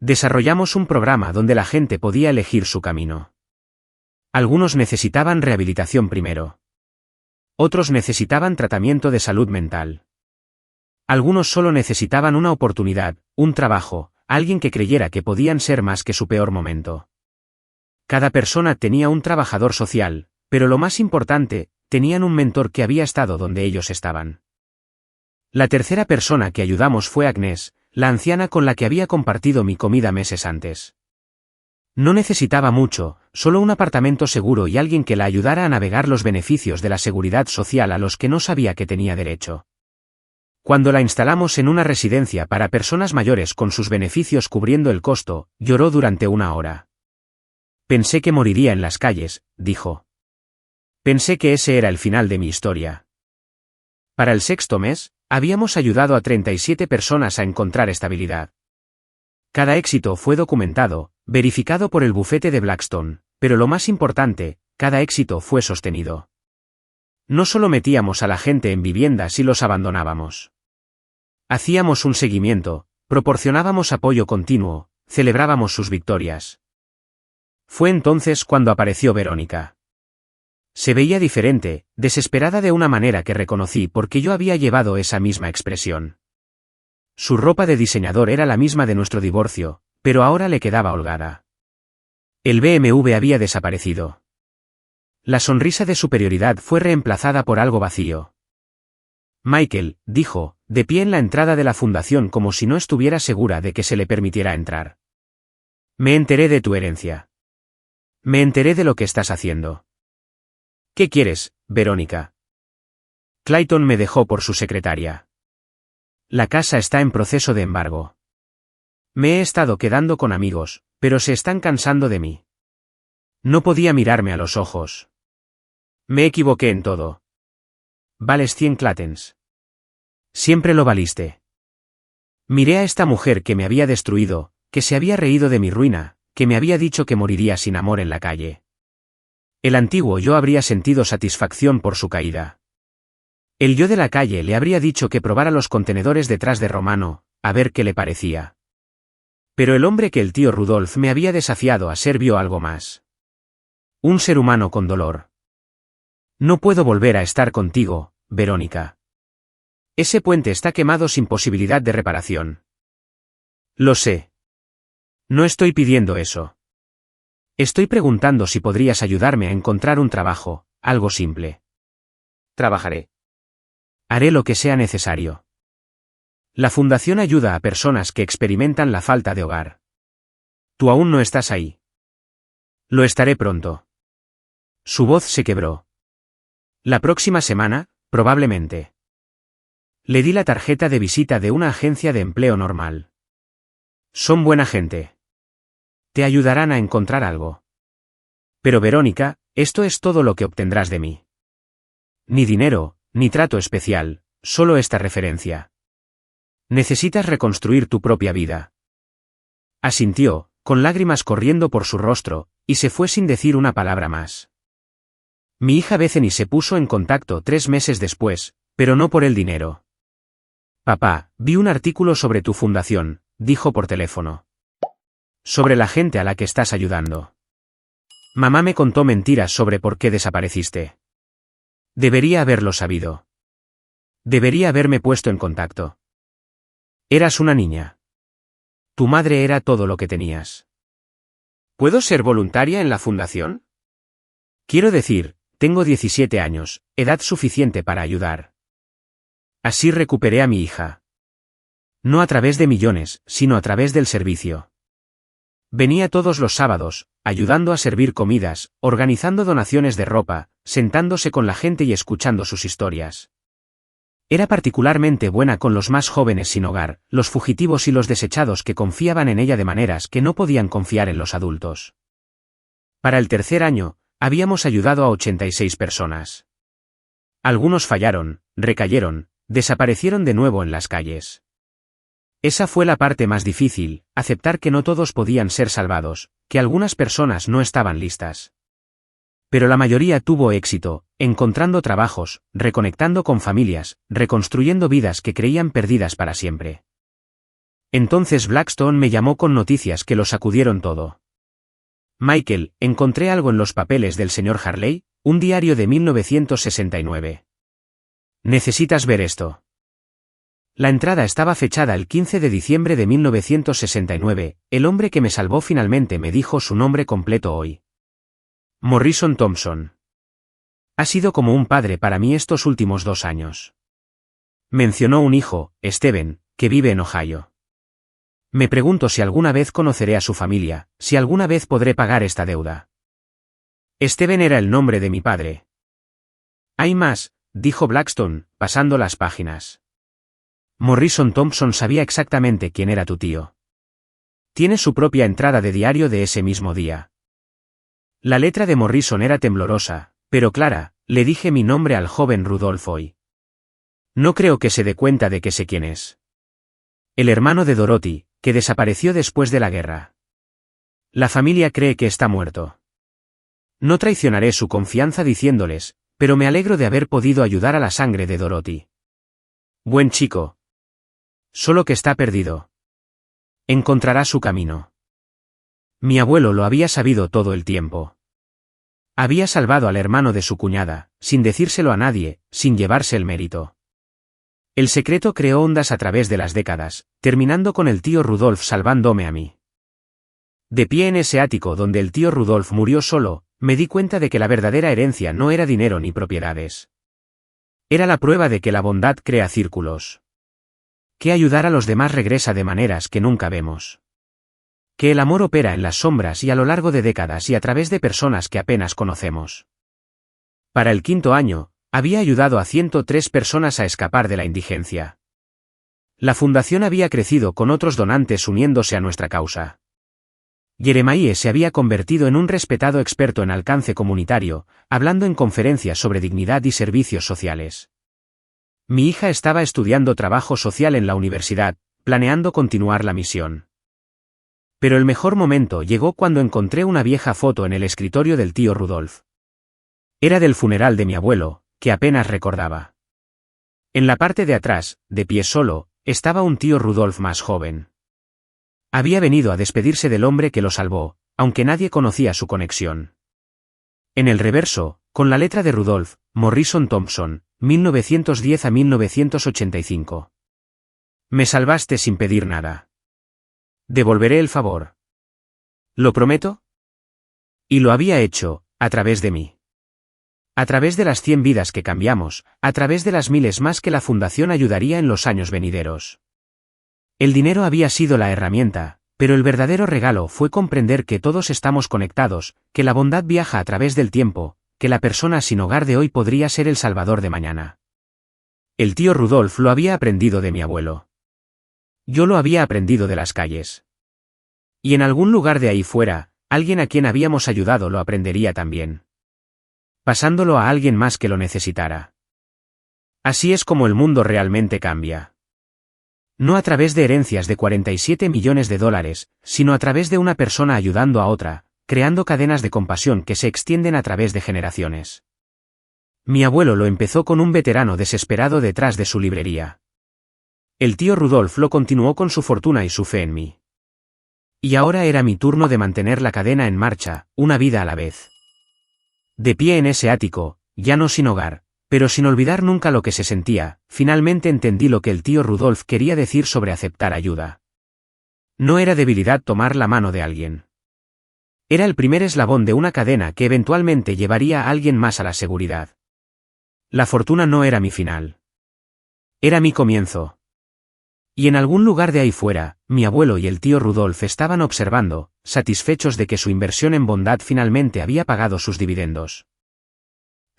Desarrollamos un programa donde la gente podía elegir su camino. Algunos necesitaban rehabilitación primero. Otros necesitaban tratamiento de salud mental. Algunos solo necesitaban una oportunidad, un trabajo, alguien que creyera que podían ser más que su peor momento. Cada persona tenía un trabajador social, pero lo más importante, tenían un mentor que había estado donde ellos estaban. La tercera persona que ayudamos fue Agnes, la anciana con la que había compartido mi comida meses antes. No necesitaba mucho, solo un apartamento seguro y alguien que la ayudara a navegar los beneficios de la seguridad social a los que no sabía que tenía derecho. Cuando la instalamos en una residencia para personas mayores con sus beneficios cubriendo el costo, lloró durante 1 hora. Pensé que moriría en las calles, dijo. Pensé que ese era el final de mi historia. Para el 6º mes, habíamos ayudado a 37 personas a encontrar estabilidad. Cada éxito fue documentado, verificado por el bufete de Blackstone, pero lo más importante, cada éxito fue sostenido. No solo metíamos a la gente en viviendas y los abandonábamos. Hacíamos un seguimiento, proporcionábamos apoyo continuo, celebrábamos sus victorias. Fue entonces cuando apareció Verónica. Se veía diferente, desesperada de una manera que reconocí porque yo había llevado esa misma expresión. Su ropa de diseñador era la misma de nuestro divorcio, pero ahora le quedaba holgada. El BMW había desaparecido. La sonrisa de superioridad fue reemplazada por algo vacío. Michael, dijo, de pie en la entrada de la fundación como si no estuviera segura de que se le permitiera entrar. Me enteré de tu herencia. Me enteré de lo que estás haciendo. ¿Qué quieres, Verónica? Clayton me dejó por su secretaria. La casa está en proceso de embargo. Me he estado quedando con amigos, pero se están cansando de mí. No podía mirarme a los ojos. Me equivoqué en todo. Vales 100 clatens. Siempre lo valiste. Miré a esta mujer que me había destruido, que se había reído de mi ruina, que me había dicho que moriría sin amor en la calle. El antiguo yo habría sentido satisfacción por su caída. El yo de la calle le habría dicho que probara los contenedores detrás de Romano, a ver qué le parecía. Pero el hombre que el tío Rudolf me había desafiado a ser vio algo más. Un ser humano con dolor. No puedo volver a estar contigo, Verónica. Ese puente está quemado sin posibilidad de reparación. Lo sé. No estoy pidiendo eso. Estoy preguntando si podrías ayudarme a encontrar un trabajo, algo simple. Trabajaré. Haré lo que sea necesario. La fundación ayuda a personas que experimentan la falta de hogar. Tú aún no estás ahí. Lo estaré pronto. Su voz se quebró. La próxima semana, probablemente. Le di la tarjeta de visita de una agencia de empleo normal. Son buena gente. Te ayudarán a encontrar algo. Pero Verónica, esto es todo lo que obtendrás de mí. Ni dinero, ni trato especial, solo esta referencia. Necesitas reconstruir tu propia vida. Asintió, con lágrimas corriendo por su rostro, y se fue sin decir una palabra más. Mi hija Bethany se puso en contacto 3 meses después, pero no por el dinero. Papá, vi un artículo sobre tu fundación, dijo por teléfono. Sobre la gente a la que estás ayudando. Mamá me contó mentiras sobre por qué desapareciste. Debería haberlo sabido. Debería haberme puesto en contacto. Eras una niña. Tu madre era todo lo que tenías. ¿Puedo ser voluntaria en la fundación? Quiero decir, tengo 17 años, edad suficiente para ayudar. Así recuperé a mi hija. No a través de millones, sino a través del servicio. Venía todos los sábados, ayudando a servir comidas, organizando donaciones de ropa, sentándose con la gente y escuchando sus historias. Era particularmente buena con los más jóvenes sin hogar, los fugitivos y los desechados que confiaban en ella de maneras que no podían confiar en los adultos. Para el 3er año, habíamos ayudado a 86 personas. Algunos fallaron, recayeron, desaparecieron de nuevo en las calles. Esa fue la parte más difícil, aceptar que no todos podían ser salvados, que algunas personas no estaban listas. Pero la mayoría tuvo éxito, encontrando trabajos, reconectando con familias, reconstruyendo vidas que creían perdidas para siempre. Entonces Blackstone me llamó con noticias que lo sacudieron todo. Michael, encontré algo en los papeles del señor Harley, un diario de 1969. Necesitas ver esto. La entrada estaba fechada el 15 de diciembre de 1969, el hombre que me salvó finalmente me dijo su nombre completo hoy. Morrison Thompson. Ha sido como un padre para mí estos últimos 2 años. Mencionó un hijo, Steven, que vive en Ohio. Me pregunto si alguna vez conoceré a su familia, si alguna vez podré pagar esta deuda. Steven era el nombre de mi padre. Hay más, dijo Blackstone, pasando las páginas. Morrison Thompson sabía exactamente quién era tu tío. Tiene su propia entrada de diario de ese mismo día. La letra de Morrison era temblorosa, pero clara, le dije mi nombre al joven Rudolph hoy. No creo que se dé cuenta de que sé quién es. El hermano de Dorothy, que desapareció después de la guerra. La familia cree que está muerto. No traicionaré su confianza diciéndoles, pero me alegro de haber podido ayudar a la sangre de Dorothy. Buen chico. Solo que está perdido. Encontrará su camino. Mi abuelo lo había sabido todo el tiempo. Había salvado al hermano de su cuñada, sin decírselo a nadie, sin llevarse el mérito. El secreto creó ondas a través de las décadas, terminando con el tío Rudolph salvándome a mí. De pie en ese ático donde el tío Rudolph murió solo, me di cuenta de que la verdadera herencia no era dinero ni propiedades. Era la prueba de que la bondad crea círculos. Que ayudar a los demás regresa de maneras que nunca vemos. Que el amor opera en las sombras y a lo largo de décadas y a través de personas que apenas conocemos. Para el 5.º año, había ayudado a 103 personas a escapar de la indigencia. La fundación había crecido con otros donantes uniéndose a nuestra causa. Jeremiah se había convertido en un respetado experto en alcance comunitario, hablando en conferencias sobre dignidad y servicios sociales. Mi hija estaba estudiando trabajo social en la universidad, planeando continuar la misión. Pero el mejor momento llegó cuando encontré una vieja foto en el escritorio del tío Rudolph. Era del funeral de mi abuelo, que apenas recordaba. En la parte de atrás, de pie solo, estaba un tío Rudolph más joven. Había venido a despedirse del hombre que lo salvó, aunque nadie conocía su conexión. En el reverso, con la letra de Rudolph, Morrison Thompson, 1910 a 1985. Me salvaste sin pedir nada. Devolveré el favor. ¿Lo prometo? Y lo había hecho, a través de mí. A través de las 100 vidas que cambiamos, a través de las miles más que la fundación ayudaría en los años venideros. El dinero había sido la herramienta, pero el verdadero regalo fue comprender que todos estamos conectados, que la bondad viaja a través del tiempo, que la persona sin hogar de hoy podría ser el salvador de mañana. El tío Rudolph lo había aprendido de mi abuelo. Yo lo había aprendido de las calles. Y en algún lugar de ahí fuera, alguien a quien habíamos ayudado lo aprendería también. Pasándolo a alguien más que lo necesitara. Así es como el mundo realmente cambia. No a través de herencias de 47 millones de dólares, sino a través de una persona ayudando a otra, creando cadenas de compasión que se extienden a través de generaciones. Mi abuelo lo empezó con un veterano desesperado detrás de su librería. El tío Rudolf lo continuó con su fortuna y su fe en mí. Y ahora era mi turno de mantener la cadena en marcha, una vida a la vez. De pie en ese ático, ya no sin hogar, pero sin olvidar nunca lo que se sentía, finalmente entendí lo que el tío Rudolf quería decir sobre aceptar ayuda. No era debilidad tomar la mano de alguien. Era el primer eslabón de una cadena que eventualmente llevaría a alguien más a la seguridad. La fortuna no era mi final. Era mi comienzo. Y en algún lugar de ahí fuera, mi abuelo y el tío Rudolf estaban observando, satisfechos de que su inversión en bondad finalmente había pagado sus dividendos.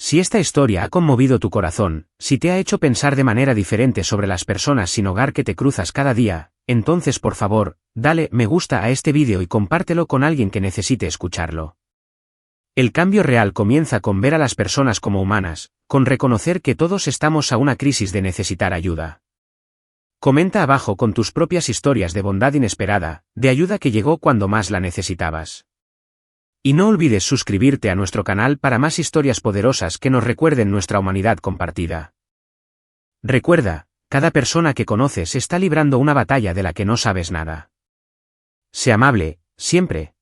Si esta historia ha conmovido tu corazón, si te ha hecho pensar de manera diferente sobre las personas sin hogar que te cruzas cada día, entonces por favor, dale me gusta a este vídeo y compártelo con alguien que necesite escucharlo. El cambio real comienza con ver a las personas como humanas, con reconocer que todos estamos a una crisis de necesitar ayuda. Comenta abajo con tus propias historias de bondad inesperada, de ayuda que llegó cuando más la necesitabas. Y no olvides suscribirte a nuestro canal para más historias poderosas que nos recuerden nuestra humanidad compartida. Recuerda, cada persona que conoces está librando una batalla de la que no sabes nada. Sé amable, siempre.